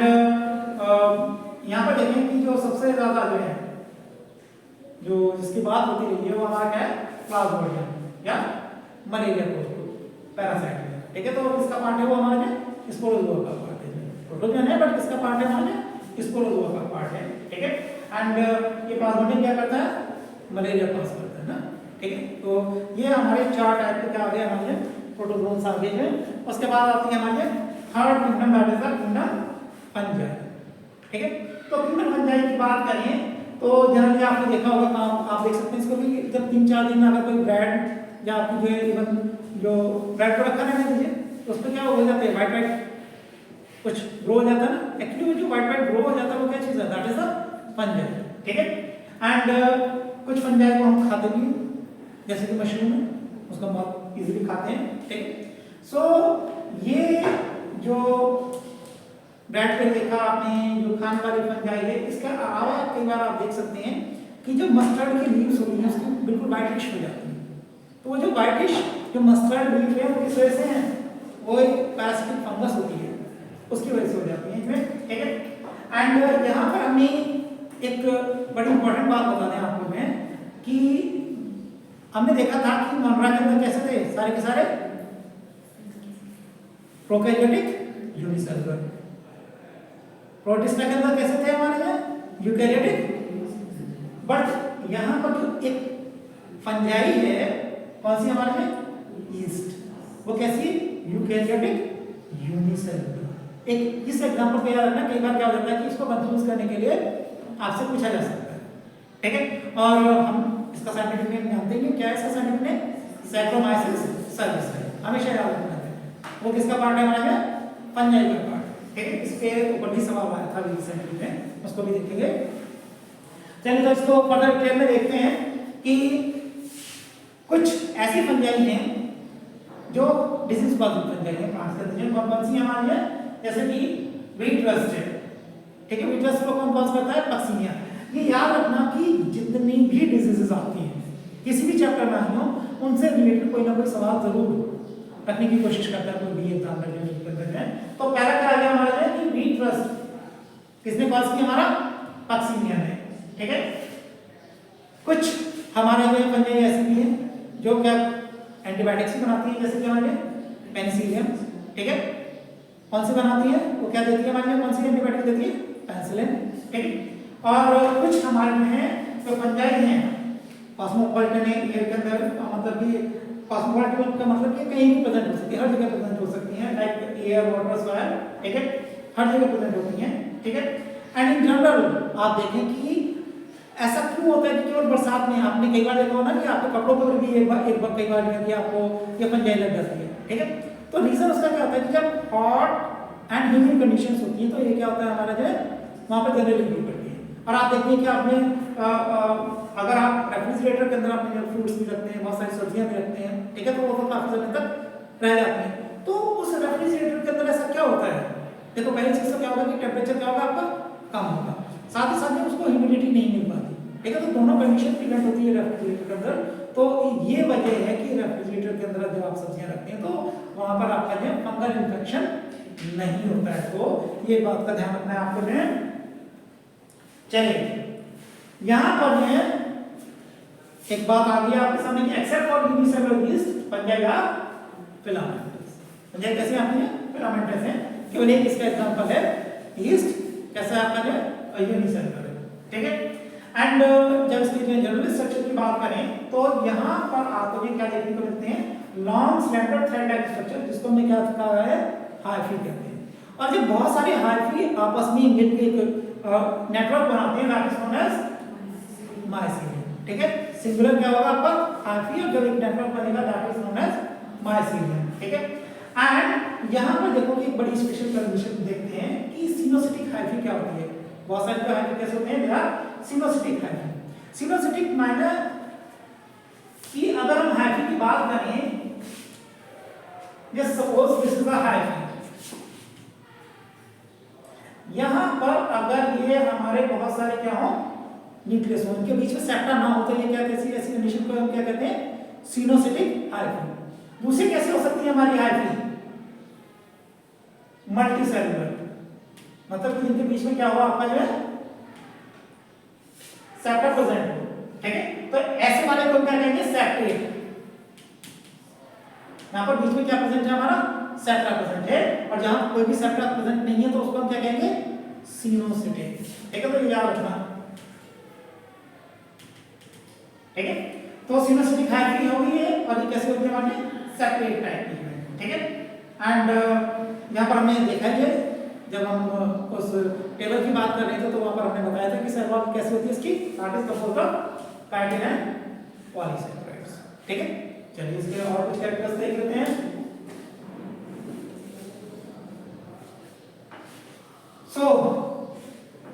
यहाँ पर देखें कि जो सबसे ज्यादा जो है, जो जिसकी बात होती रही है, वो हमारा क्या है, प्लाज्मोडियम या मलेरिया पैरासाइट है, ठीक है। तो इसका पार्ट है वो हमारे में स्पोरोजोआ का पार्ट है, प्रोटोजोन है बट इसका पार्ट है हमारे स्पोरोजोआ का पार्ट है, ठीक है। एंड ये प्लाज्मोडियम क्या करता है, मलेरिया पास करता है ना, ठीक है। तो ये हमारे चार टाइप के क्या आ गए हमारे प्रोटोजोन्स आ गए हैं। उसके बाद आती है हमारे third kingdom, that is the kingdom fungi, ठीक है। तो किंगडम फंजाई की बात करें तो जनरली आपने देखा होगा, आप देख सकते हैं इसको भी, जब 3-4 दिन अगर कोई ब्रेड या आपकी जो है इवन जो ब्रेड को रखा रहने दीजिए तो उस पर क्या हो जाते हैं, वाइट वाइट कुछ ग्रो हो जाता है ना। एक्चुअली जो वाइट वाइट ग्रो हो जाता है वो क्या चीज़ है, दैट इज द फंजाई, ठीक है। एंड कुछ फंजाई को हम खाते भी हैं, जैसे कि मशरूम है, उसको बहुत इजीली खाते हैं, ठीक है। सो ये जो ब्रेड पे देखा आपने, जो खाने वाली फंजाई है, इसके अलावा कई बार आप देख सकते हैं कि जो मस्टर्ड की लीव्स होती हैं उसकी बिल्कुल वाइटिश हो जाती है। तो वो जो वाइटिश जो मस्टर्ड लीव है वो किस वजह से है, वो एक पैरासिटिक फंगस होती है, उसकी वजह से हो जाती है इसमें, ठीक है। एंड यहाँ पर हमें एक बड़ी इंपॉर्टेंट बात बता दें आपको मैं कि हमने देखा था कि मनरा के अंदर कैसे थे, सारे के सारे प्रोकैरियोटिक यूनिसेलुलर, प्रोटिस्टा के अंदर कैसे थे हमारे यहाँ यूकैरियोटिक। बट यहाँ पर जो एक फंजाई है कौन सी हमारे में, ईस्ट, वो कैसी यूकैरियोटिक यूनिसेलुलर। एक इस एग्जांपल को याद रखना, कई बार क्या हो जाता है कि इसको कंफ्यूज करने के लिए आपसे पूछा जा सकता है, ठीक है। और हम इसका साइंटिफिक नेम जानते हैं, क्या है इसका साइंटिफिक नेम, सैक्रोमाइसिस सर्विस, हमेशा याद रखना है। वो किसका पार्ट है हमारे में, फंजाई का पार्ट, ठीक है। इस पे ऊपर भी सवाल आया था रिसेंटली में, उसको भी देखेंगे। चलिए तो इसको फर्दर डिटेल में देखते हैं कि कुछ ऐसी फंजाई हैं जो डिजीज कॉजिंग फंजाई है, फ्रांस के अंदर कौन सी हमारी है, जैसे कि व्हीट रस्ट है, ठीक है। व्हीट रस्ट को कौन कॉज करता है, पक्सीनिया। ये याद रखना कि जितनी भी डिजीजेस आती हैं किसी भी चैप्टर में आई हो, उनसे रिलेटेड कोई ना कोई सवाल जरूर रखने की कोशिश करता है कोई भी एग्जाम में। तो पहला क्या आ गया हमारे में कि व्हीट रस्ट किसने कॉज किया, हमारा पक्सीनिया ने, ठीक है। कुछ हमारे में फंजाई ऐसी भी है जो क्या एंटीबायोटिक्स बनाती है, जैसे कि हमारे पेनिसिलियम, ठीक है। कौन सी बनाती है, वो क्या देती है हमारे में, कौन सी एंटीबायोटिक देती है, पेनिसिलिन, ठीक है। और कुछ हमारे में है जो फंजाई हैं कॉस्मोपॉलिटन एरिया के अंदर, मतलब कि कॉस्मोपॉलिटन का मतलब कि कहीं भी प्रेजेंट हो सकती है, हर जगह प्रेजेंट हो सकती है, लाइक एयर वाटर सॉइल, ठीक है, हर जगह प्रेजेंट होती हैं, ठीक है। एंड इन जनरल आप देखें कि ऐसा क्यों होता है कि केवल बरसात में, आपने कई बार देखा हो ना कि आपके कपड़ों पर भी एक बार कई बार कि आपको ये फंजाई लग जाती है, ठीक है। तो रीजन उसका क्या होता है कि जब हॉट एंड ह्यूमिड कंडीशंस होती हैं तो ये क्या होता है हमारा जो है वहाँ पर जनरली ग्रो करती है। और आप देखते हैं कि आपने अगर आप रेफ्रिजरेटर के अंदर अपने फ्रूट्स भी रखते हैं, बहुत सारी सब्जियां भी रखते हैं, ठीक है, तो वो तो काफी समय तक रह जाती हैं। तो उस रेफ्रिजरेटर के अंदर ऐसा क्या होता है, देखो पहली चीज तो क्या होगा कि टेम्परेचर क्या होगा आपका, कम होगा, साथ ही साथ में उसको ह्यूमिडिटी नहीं मिल पाती, ठीक है। तो दोनों कंडीशन प्रिवेंट होती है रेफ्रिजरेटर के अंदर। तो ये वजह है कि रेफ्रिजरेटर के अंदर जब आप सब्जियां रखते हैं तो वहां पर आपका जो फंगल इन्फेक्शन नहीं होता है। तो ये बात का ध्यान रखना है आपको जो है। चलिए यहाँ पर जो है एक बात आ गई आपके सामने कि except for unicellular yeast fungi are filamentous. Fungi कैसे आती है? फिलामेंटस है। केवल एक इसका एग्जांपल है यीस्ट, कैसा आपका जो यूनिसेलुलर है, ठीक है। एंड जब इसकी जनरल स्ट्रक्चर की बात करें तो यहाँ पर आपको क्या देखने को मिलते हैं? Long slender thread type structure, जिसको हमने क्या कहा है? हाइफी कहते हैं। और जब बहुत सारे हाइफी आपस में मिलकर एक नेटवर्क बनाते हैं, that is known as mycelium, ठीक है। सिंगुलर क्या होगा आपका? हाइफी, और जब एक नेटवर्क बनेगा that is known as mycelium, ठीक है। एंड यहाँ पर देखो कि एक बड़ी स्पेशल कंडीशन देखते हैं कि सिनोसिटिक हाइफी क्या होती है। बहुत सारे जो हाइफी कैसे होते हैं? They are सिनोसिटिक hyphae. सिनोसिटिक माने कि अगर हम हाइफी की बात करें, just suppose this is a hyphae, यहां पर अगर ये हमारे बहुत सारे क्या हो? न्यूक्लियस हो, उनके बीच में सेप्टा ना हो, तो ये क्या कैसी ऐसी कंडीशन को हम क्या कहते हैं? सिनोसिटिक हाइफी। दूसरी कैसे हो सकती है हमारी हाइफी? मल्टी सेलुलर, मतलब कि इनके बीच में क्या हुआ आपका जो है सेप्टा प्रेजेंट हो, ठीक है। तो ऐसे वाले को क्या कहेंगे? सेप्टेट। यहां पर बीच में क्या प्रेजेंट है? हमारा सेप्टा प्रेजेंट है, और जहां कोई भी सेप्टा प्रेजेंट नहीं है तो उसको हम क्या कहेंगे? सिनोसिटिक, ठीक है। तो ये याद रखना, ठीक है। तो सिनोसिटिक हाइफी होगी है, और ये कैसे होती है? हमारे सेप्टेट टाइप की है, ठीक है। एंड यहाँ पर हमने देखा है, जब हम उस टेबल की बात कर रहे थे तो वहां पर हमने बताया था कि सेल वॉल कैसे होती है इसकी, that is composed of chitin and polysaccharides, ठीक है। चलिए इसके और कुछ कैरेक्टर्स देख लेते हैं। सो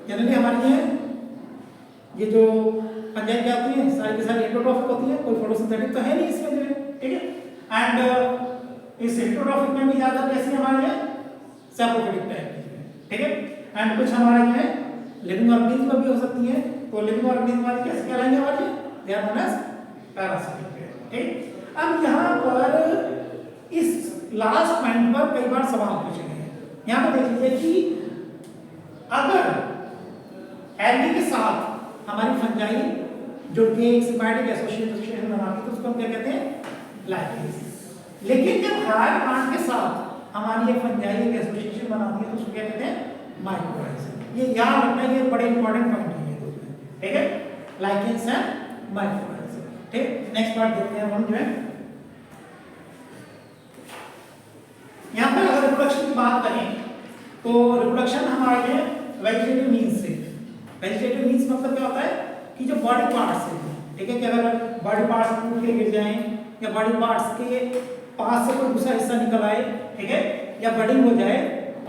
जनरली हमारी ये जो फंजाई क्या होती है? सारी की सारी हेटेरोट्रॉफिक होती है, कोई फोटोसिंथेटिक तो है नहीं इसमें जो है, ठीक है। एंड इस हेटेरोट्रॉफिक में भी ज्यादा कैसी हमारे है? सैप्रोफिटिक टाइप की, ठीक है। एंड कुछ हमारे जो है लिविंग ऑर्गेनिज्म भी हो सकती है, तो लिविंग ऑर्गेनिज्म वाली कैसे कहलाएंगे? हमारे they are known as parasitic, ठीक। अब यहाँ पर इस लास्ट पॉइंट पर कई बार सवाल पूछे गए हैं। यहाँ पर देख लीजिए कि अगर एल्गी के साथ हमारी फंजाई जुड़ के एक सिम्बायोटिक एसोसिएशन बनाती है तो उसको हम क्या कहते हैं? लाइकेज। लेकिन जब हायर प्लांट के साथ हमारी ये फंजाई एक एसोसिएशन बनाती है तो उसको क्या कहते हैं? माइक्रोराइज़ा। ये याद रखना, ये बड़े इंपॉर्टेंट पॉइंट है ये दो, ठीक है। लाइकेंस एंड माइक्रोराइज़ा, ठीक। नेक्स्ट पार्ट देखते हैं हम जो है, यहाँ पर अगर रिप्रोडक्शन की बात करें तो रिप्रोडक्शन हमारे वेजिटेटिव मीन्स से। वेजिटेटिव मीन्स मतलब क्या होता है कि जो बॉडी पार्ट्स है, ठीक है, कि अगर बॉडी पार्ट्स टूट के गिर जाएं या बॉडी पार्ट्स के पास से कोई दूसरा हिस्सा निकल आए, ठीक है, या बडिंग हो जाए,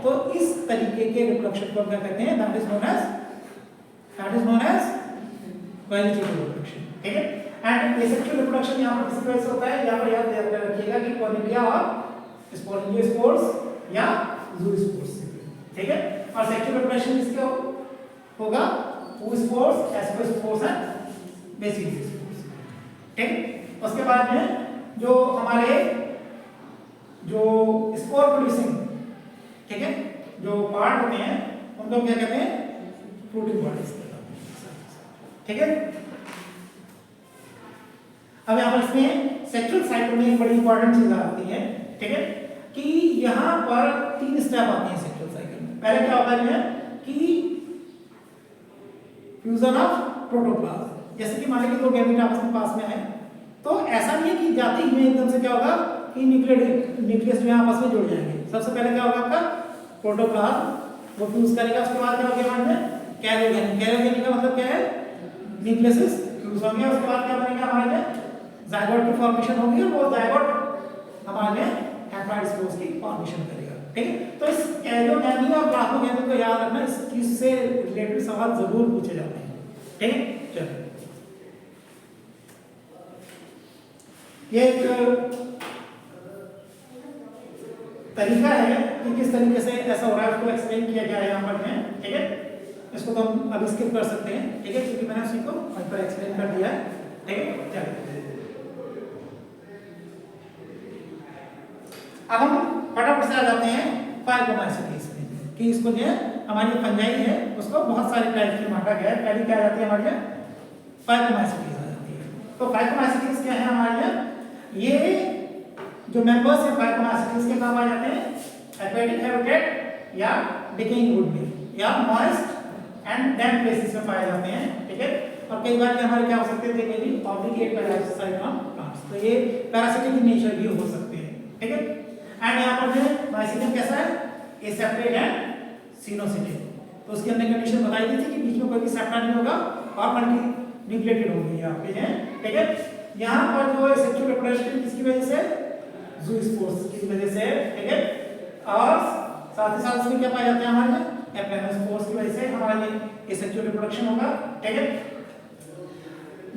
तो इस तरीके के रिप्रोडक्शन को क्या कहते हैं? That is known as vegetative reproduction, ठीक है। एंड एसेक्सुअल रिप्रोडक्शन यहाँ पर किस वजह से होता है? यहाँ पर याद रखिएगा कि कॉर्निलिया और स्पोरेंजियोस्पोर्स या ज़ूस्पोर्स, ठीक है। और सेक्सुअल रिप्रोडक्शन किसके होगा? oospores, ascospores एंड बेसिलोस्पोर्स, ठीक। उसके बाद में जो हमारे जो स्पोर प्रोड्यूसिंग, ठीक है, जो पार्ट होते हैं उनको क्या कहते हैं? फ्रूटिंग बॉडीज, ठीक है। अब यहाँ पर इसमें सेक्सुअल साइकिल में एक बड़ी इंपॉर्टेंट चीज आती है, ठीक है, कि यहाँ पर 3 स्टेप आते हैं सेक्सुअल साइकिल में। पहले क्या होता है कि फ्यूजन ऑफ प्रोटोप्लाज्म, जैसे कि मान लीजिए 2 गैमेट आपस में पास में आए, तो ऐसा नहीं है कि जाते ही एकदम से क्या होगा कि न्यूक्लियस में आपस में जुड़ जाएंगे। सबसे पहले क्या होगा आपका? प्रोटोप्लाज्म वो फ्यूज करेगा, उसके बाद क्या होगा? मान में कैरियोगेनिक। कैरियोगेनिक का मतलब क्या है? न्यूक्लियस फ्यूज होंगे, उसके बाद क्या बनेगा? हमारे में जाइगोट की फॉर्मेशन होगी, और वो जाइगोट हमारे हैप्लॉइड स्पोर्स की फॉर्मेशन करेगा, ठीक है। तो इस कैरियोगेनिक और प्लाज्मोगेनिक को याद रखना, इस चीज से रिलेटेड सवाल जरूर पूछे जाते हैं, ठीक है। चलो ये एक तरीका है कि किस तरीके से ऐसा हो रहा है, उसको एक्सप्लेन किया गया है यहाँ पर में, ठीक है। इसको तो हम अभी स्किप कर सकते हैं, ठीक है, क्योंकि मैंने उसी को वहीं पर एक्सप्लेन कर दिया है, ठीक है। चलो अब हम फटाफट से आ जाते हैं फाइब्रोमाइसीटीज में, कि इसको जो है हमारी फंजाई है उसको बहुत सारे टाइप की बांटा गया है। पहली क्या आ जाती है हमारी फाइब्रोमाइसीटीज आ जाती है, तो फाइकोमाइसीट्स क्या है हमारे यहाँ, ये जो मेंबर्स है फाइकोमाइसीट्स के काम आ जाते हैं एक्वेटिक हैबिटेट या डिकेइंग वुड में या मॉइस्ट एंड डैम्प प्लेसेस में पाए जाते हैं, ठीक है। और कई बार ये हमारे क्या हो सकते हैं, देखिए भी ऑब्लिगेट पैरासाइट ऑन प्लांट्स, तो ये पैरासिटिक इन नेचर भी हो सकते हैं, ठीक है। एंड यहाँ पर जो माइसीलियम कैसा है, एसेप्टेड एंड सिनोसिटेड, तो उसकी हमने कंडीशन बताई थी कि बीच में कोई भी सेप्टा नहीं होगा और मल्टी न्यूक्लिएटेड होंगे यहाँ पे हैं, ठीक है। यहाँ पर जो सेक्सुअल रिप्रोडक्शन किसकी वजह से, ज़ूस्पोर्स की वजह से, ठीक है। और साथ ही साथ इसमें क्या पाया जाता है हमारे एप्लेनोस्पोर्स की वजह से हमारे ये सेक्सुअल रिप्रोडक्शन होगा, ठीक है।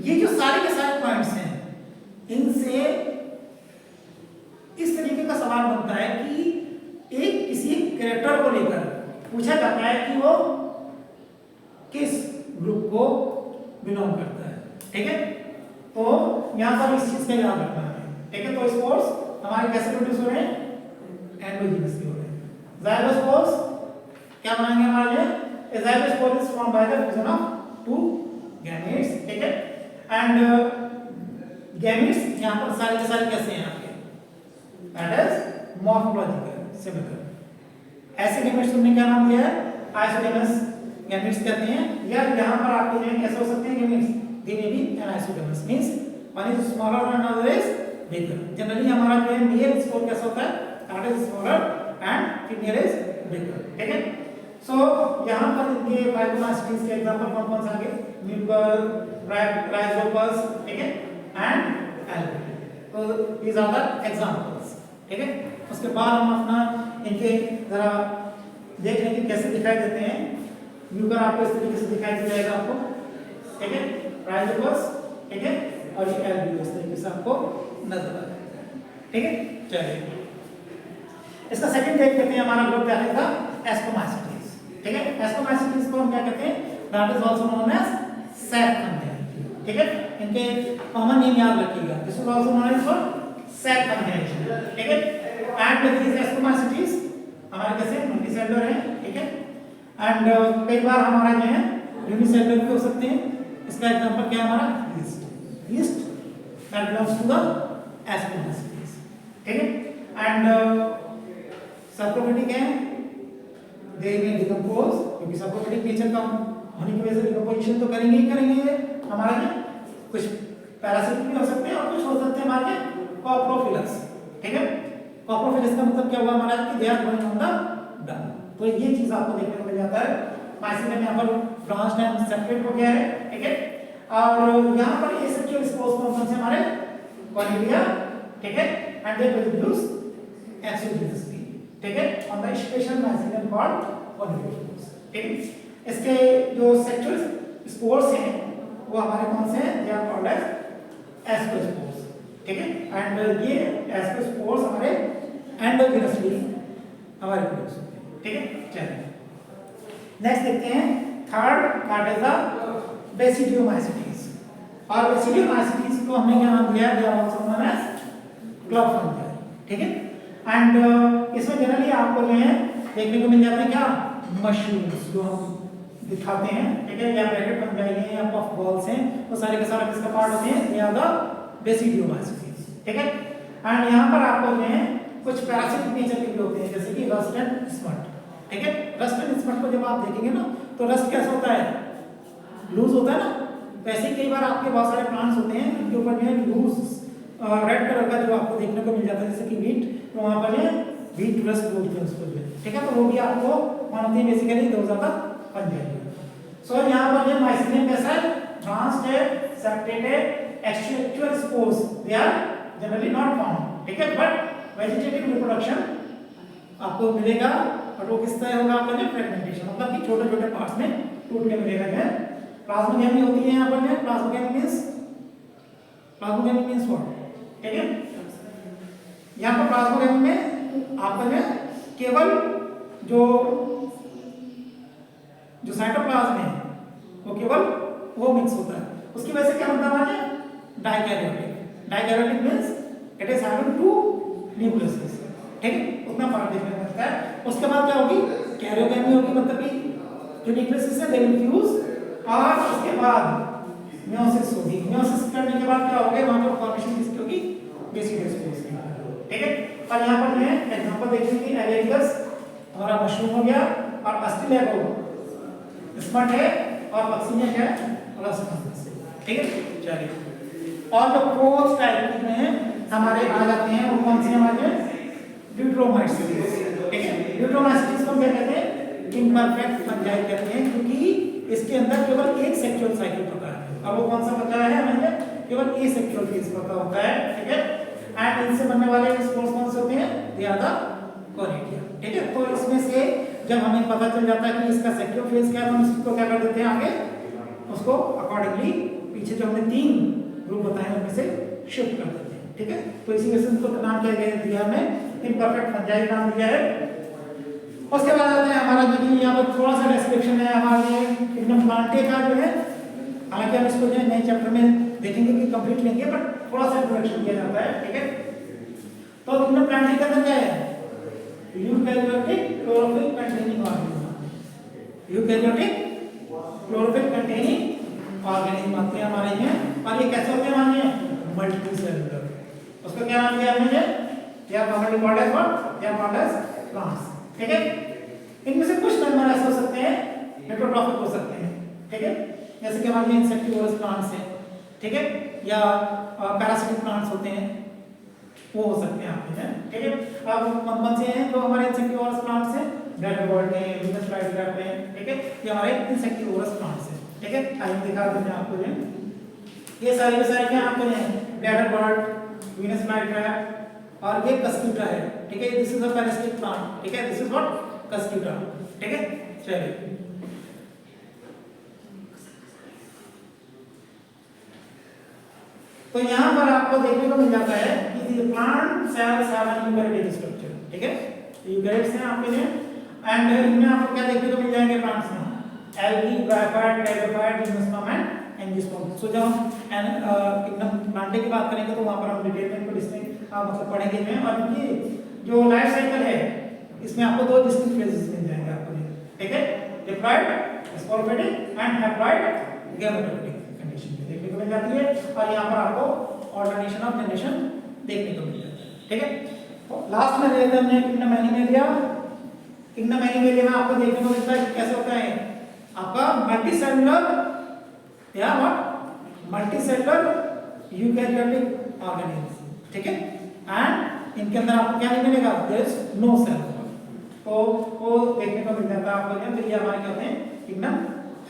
ये जो सारे के सारे पॉइंट्स हैं, इनसे इस तरीके का सवाल बनता है कि एक किसी कैरेक्टर को लेकर पूछा जाता है कि वो किस ग्रुप को बिलोंग करता है, ठीक है। तो यहाँ पर इस चीज का ध्यान रखना है, ठीक है। तो स्पोर्स हमारे कैसे प्रोड्यूस हो रहे हैं, एंडोजीनसली हो रहे हैं। ज़ाइगोस्पोर्स क्या बनाएंगे हमारे लिए, zygospore is formed by the fusion of two gametes, ठीक है। एंड गैमेट्स यहाँ पर सारे के सारे कैसे हैं आपके, दैट इज मॉर्फोलॉजिकल सिमिलर। ऐसे गैमेट्स तुमने क्या नाम दिया है, आइसोगेमस गैमेट्स कहते हैं, या यहाँ पर आपके जो कैसे हो सकते हैं gametes, they may B anisogamous, means one is smaller and other is bigger. Generally हमारा जो है मेल स्पोर कैसा होता है, that is smaller and female is bigger, ठीक है। सो यहाँ पर इनके फाइकोमाइसीट्स के एग्जांपल कौन कौन से आगे, म्यूकर, राइजोपस, ठीक है, एंड एल्बुमिन, तो दीस आर द एग्जांपल्स, ठीक है। उसके बाद हम अपना इनके जरा देख लेंगे कैसे दिखाई देते हैं। म्यूकर आपको इस तरीके से दिखाई दे जाएगा आपको, ठीक है, राइजोपस, ठीक है, और ये एल्बुमिन इस तरीके से आपको नजर आ जाएगा, ठीक है। चलिए इसका सेकंड देख लेते हैं, हमारा ग्रुप क्या था, एस्कोमाइसीट्स, ठीक है। एस्कोमाइसीट्स को हम क्या कहते हैं, that is also known as sac fungi, ठीक है। इनके कॉमन नेम याद रखिएगा, this is also known as sac fungi, ठीक है। एंड दिस एस्कोमाइसीट्स हमारे कैसे मल्टीसेलुलर है, ठीक है। एंड कई बार हमारा जो है यूनिसेलुलर भी हो सकते हैं। इसका एग्जांपल क्या है हमारा, yeast that belongs to the ascomycetes, ठीक है। एंड सैप्रोफिटिक है, दे विल डिकम्पोज, क्योंकि सैप्रोफिटिक नेचर का होने की वजह से डिकम्पोजिशन तो करेंगे ही करेंगे हमारे में। कुछ पैरासिटिक भी हो सकते हैं और कुछ हो सकते हैं हमारे कॉप्रोफिलस, ठीक है। कॉप्रोफिलस का मतलब क्या हुआ हमारा कि they are going on the dung, तो ये चीज आपको देखने को मिल जाता है। माइसीलियम यहाँ पर ब्रांच्ड एंड सेपरेट हो गया है, ठीक है। और यहाँ पर एसेक्सुअल स्पोर्स कौन से हमारे, कॉनिडिया, ठीक है, एंड दे प्रोड्यूस एक्सोजीनसली, ठीक है, on the special mycelium called conidia, ठीक है। इसके जो सेक्सुअल स्पोर्स हैं वो हमारे कौन से हैं, they are called as ascospores, ठीक है। एंड ये एस्कोस्पोर्स हमारे एंडोजीनसली हमारे प्रोड्यूस होते हैं, ठीक है। चलिए नेक्स्ट देखते हैं, third part is the basidiomycetes, और बेसिडियोमाइसीट्स को हमने क्या नाम दिया है, they are also known as club fungi, ठीक है। एंड इसमें जनरली आपको जो है देखने को मिल जाते हैं क्या, मशरूम्स जो हम दिखाते हैं, ठीक है, या ब्रैकेट फंगाई हैं या पफ बॉल्स हैं, वो सारे के सारे किसका पार्ट होते हैं, या द बेसिडियोमाइसीट्स, ठीक है। एंड यहाँ पर आपको जो है कुछ पैरासिटिक नेचर के भी होते हैं, जैसे कि रस्ट एंड स्मट, ठीक है। रस्ट एंड स्मट को जब आप देखेंगे ना तो रस्ट कैसा होता है, लूज होता है ना। वैसे ही कई बार आपके बहुत सारे प्लांट्स होते हैं जिनके ऊपर जो है लूज रेड कलर का जो आपको देखने को मिल जाता है, जैसे कि व्हीट, तो वहाँ पर जो व्हीट रस्ट बोलते हैं उसको, ठीक है। तो वो भी आपको मानते हैं बेसिकली दो ज्यादा फंगाई। सो यहाँ पर जो माइसीलियम कैसा है, branched, separated, extracellular spores they are generally not found, ठीक है। बट वेजिटेटिव रिप्रोडक्शन आपको मिलेगा, और वो किस तरह होगा आपका जो फ्रेगमेंटेशन, मतलब कि छोटे छोटे पार्ट्स में टूट के मिलेगा जो है। प्लाज्मोगेमी होती है यहाँ पर जो प्लाज्मोगेमी मींस व्हाट, ठीक है। यहाँ पर प्लाज्मोगेमी में आपका जो केवल जो साइटोप्लाज्म है वो केवल वो मिक्स होता है, उसकी वजह से क्या होता है हमारे dikaryotic means it is having two nucleus, ठीक है, उतना पार्ट देखने को मिलता है। उसके बाद क्या होगी, कैरियोगेमी होगी, मतलब कि जो न्यूक्लियस से दे विल फ्यूज, और उसके बाद मियोसिस होगी। मियोसिस करने के बाद क्या होगा, वहां पर फॉर्मेशन किसकी होगी, बेसिडोस्पोर्स की, ठीक है। और यहाँ पर मैं एग्जांपल देखिए कि एगेरिकस हमारा मशरूम हो गया और अस्टिलैगो स्मट है और पक्सिनिया क्या है, रसमस, ठीक है। चलिए, और जो फोर्थ टाइप में हमारे आ जाते हैं वो कौन से हमारे ड्यूट्रोमाइसीट्स, ठीक है। ड्यूट्रोमाइसीट्स को क्या कहते हैं, इम्परफेक्ट फंजाई कहते हैं, क्योंकि इसके अंदर केवल एक सेक्सुअल साइकिल पता है। और वो कौन सा पता है हमें, केवल एसेक्सुअल फेज पता होता है, ठीक है। एंड इनसे बनने वाले स्पोर्स कौन से होते हैं, दे आर द कोरिडिया, ठीक है। तो इसमें से जब हमें पता चल जाता है कि इसका सेक्सुअल फेज क्या है, हम इसको क्या कर देते हैं आगे, उसको अकॉर्डिंगली पीछे जो हमने 3 ग्रुप बताए हैं उनमें से शिफ्ट कर देते हैं, ठीक है। तो इसी वजह से उनको नाम क्या दिया हमने, इम्परफेक्ट फंजाई नाम दिया है। उसके बाद आते हैं हमारा, देखिए यहाँ पर थोड़ा सा डिस्क्रिप्शन है हमारे एकदम प्लांटे का जो है, हालांकि हम इसको जो है नए चैप्टर में देखेंगे कि कंप्लीट लेंगे, बट थोड़ा सा इंट्रोडक्शन किया जाता है, ठीक है। तो इग्नम प्लांटे के अंदर क्या है, eukaryotic chlorophyll containing organism, eukaryotic chlorophyll containing organism आते हैं हमारे में। और ये कैसे होते हैं हमारे, मल्टीसेलुलर, उसका क्या नाम दिया हमने, या कॉमनली कॉल्ड एज व्हाट, या कॉल्ड एज प्लांट्स, ठीक है। इनमें से कुछ मेंबर ऐसे हो सकते हैं हेटेरोट्रॉफिक हो सकते हैं, ठीक है, जैसे कि हमारे इंसेक्टिवोरस प्लांट्स हैं, ठीक है, या पैरासिटिक प्लांट्स होते हैं, वो हो सकते हैं आपके हैं, ठीक है। अब कौन से हैं जो हमारे इंसेक्टिवोरस प्लांट्स हैं, ब्लैकबर्ड है, वीनस फ्लाईट्रैप है, ठीक है, ये हमारे इंसेक्टिवोरस प्लांट्स हैं, ठीक है। आइए दिखा देते हैं आपको, ये सारे के सारे क्या आपको हैं, ब्लैकबर्ड, वीनस फ्लाईट्रैप, और ये कस्क्यूटा है, ठीक है। This is a parasitic plant, ठीक है, दिस इज व्हाट, कस्क्यूटा, ठीक है। चलिए, तो यहाँ पर आपको देखने को मिल जाता है कि plant cells have an eukaryotic structure, ठीक है, यूकैरियोट्स हैं आपके लिए। एंड इनमें आपको क्या देखने को मिल जाएंगे प्लांट्स में, algae, bryophyte, pteridophyte, gymnosperm and angiosperm. So जब हम एकदम प्लांटे की बात करेंगे तो वहाँ पर हम डिटेल में इनको मतलब पढ़ेंगे में। और इनकी जो लाइफ साइकिल है इसमें आपको 2 डिस्टिंक्ट फेजेस मिल जाएंगे आपको, ठीक है, diploid sporophytic and haploid gametophytic condition में देखने को मिल जाती है। और यहाँ पर आपको ऑल्टरनेशन ऑफ जनरेशन देखने को मिल जाता है, ठीक है। लास्ट में देखते हैं हमने इग्नम एनिमेलिया। इग्नम एनिमेलिया में आपको देखने को मिलता है कि कैसे होता है आपका मल्टीसेलुलर, या व्हाट, मल्टीसेलुलर यूकैरियोटिक ऑर्गेनिज्म, ठीक है। एंड इनके अंदर आपको क्या नहीं मिलेगा, देयर इज नो सेल, तो वो देखने को मिल जाता है आपको। तो ये हमारे क्या होते हैं, इग्नम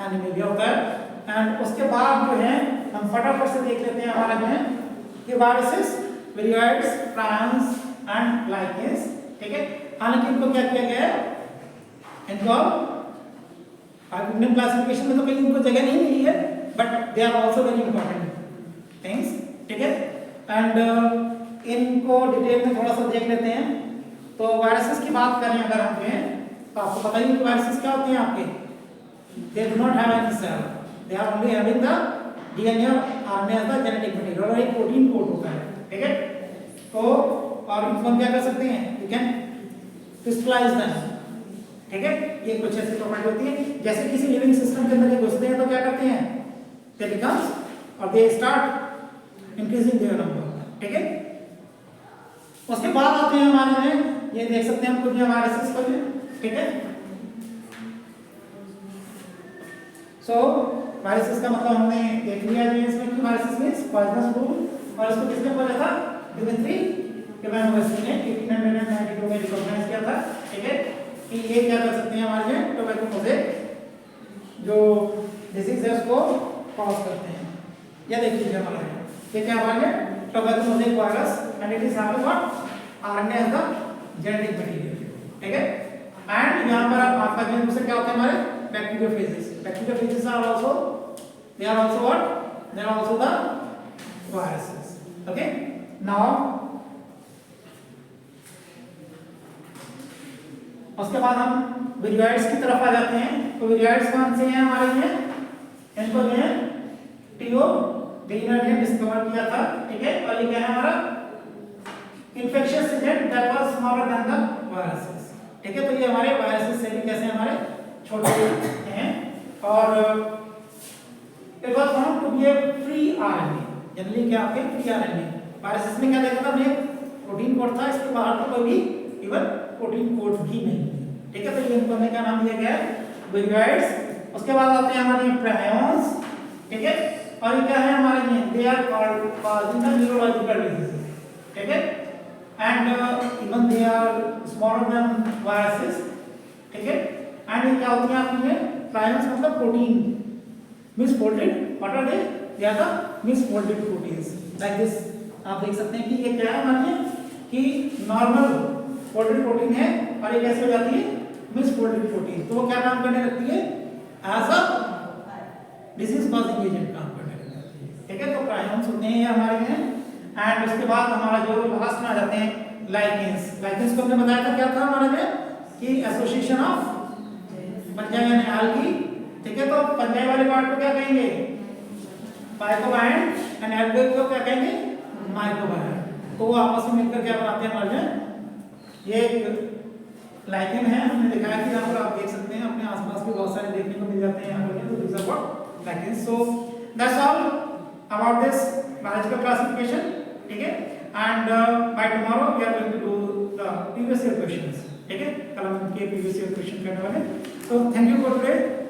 एनिमेलिया होता है। एंड उसके बाद जो है हम फटाफट से देख लेते हैं हमारा जो है ये वायरसेस, विरियोइड्स, प्रायंस एंड लाइकेंस, ठीक है। हालांकि इनको क्या किया गया है, इनको इग्नम क्लासिफिकेशन में तो कहीं इनको जगह नहीं मिली है, but they are also very important things, ठीक है। एंड इनको डिटेल में थोड़ा सा देख लेते हैं। तो वायरसेस की बात करें अगर हम तो आपको पता ही कि वायरसेस क्या होते हैं आपके, they do not have any cell, they are only having the DNA और RNA as the genetic material, और एक प्रोटीन कोड होता है, ठीक है। तो और इनको हम क्या कर सकते हैं, यू कैन क्रिस्टलाइज देम, ठीक है। ये कुछ ऐसी प्रॉपर्टी होती है, जैसे किसी लिविंग सिस्टम के अंदर ये घुसते हैं तो क्या करते हैं, दे बिकम्स और they start increasing their number, ठीक है। उसके बाद आते हैं हमारे में, ये देख सकते हैं हम खुद वायरसेस को, ठीक है। सो वायरसेस का मतलब हमने देख लिया है इसमें कि वायरसेस मींस पॉइजनस फ्लू, और इसको किसने बोला था, डिमित्री इवानोव्स्की ने 1892 में रिकॉग्नाइज किया था, ठीक है, कि ये क्या कर सकते हैं हमारे में टोबैको मोज़ेक जो डिजीज है उसको कॉज करते हैं। ये देख लीजिए हमारे ये क्या हमारे tobacco mosaic virus, and it is having what, RNA as the genetic material, ठीक है। एंड यहाँ पर आपका जो दूसरे क्या होते हैं हमारे bacteriophages, bacteriophages are also, they are also what, they are also the viruses, okay। now उसके बाद हम विरियोइड्स की तरफ आ जाते हैं। तो विरियोइड्स कौन से हैं हमारे में, इनको जो है टीओ डेलर ने डिस्कवर किया था, ठीक है। और ये क्या है हमारा infectious agent that was smaller than the viruses, ठीक है। तो ये हमारे वायरसेस से भी कैसे हमारे छोटे हैं, और it was found to be a tRNA, generally क्या आपके टीआरएनए। वायरसेस में क्या देखा था हमने, प्रोटीन कोड था, इसके बाहर तो कोई भी इवन प्रोटीन कोड भी नहीं है, ठीक है। तो ये इनको हमें क्या नाम दिया गया है, वीरियॉइड्स। उसके बाद आते हैं हमारे प्रायोन्स, ठीक है। और ये क्या है हमारे ये, they are causing the neurological diseases, ठीक है। And even they are smaller than viruses, ठीक है। एंड ये क्या होती है आपकी ये प्रायोन्स, मतलब protein misfolded, what are they, they are the misfolded proteins like this. आप देख सकते हैं कि ये क्या है हमारे कि नॉर्मल फोल्डेड प्रोटीन है और ये कैसे हो जाती है, मिसफोल्डेड प्रोटीन। तो वो क्या काम करने लगती है, as a disease causing agent काम करने लगती है, ठीक है। तो प्रायोन्स होते हैं ये हमारे हैं। एंड उसके बाद हमारा जो लास्ट में आ जाते हैं लाइकेंस। लाइकेंस को हमने बताया था क्या था हमारे में कि एसोसिएशन ऑफ पंजाई यानी एल्गी, ठीक है। तो पंजाई वाले पार्ट को क्या कहेंगे, पाइकोबायंड, एंड एल्गी को क्या कहेंगे, माइकोबायंड। तो वो आपस में मिलकर क्या बनाते हैं हमारे, ये एक लाइकेन है। हमने दिखाया कि यहाँ पर आप देख सकते हैं अपने आसपास भी बहुत सारे देखने को मिल जाते हैं यहाँ पर। तो this are what lichens. So that's all about this biological classification, ठीक है। And by tomorrow we are going to do the previous year questions, ठीक है। कल हम इनके प्रीवियस ईयर क्वेश्चन करने वाले। So thank you for today.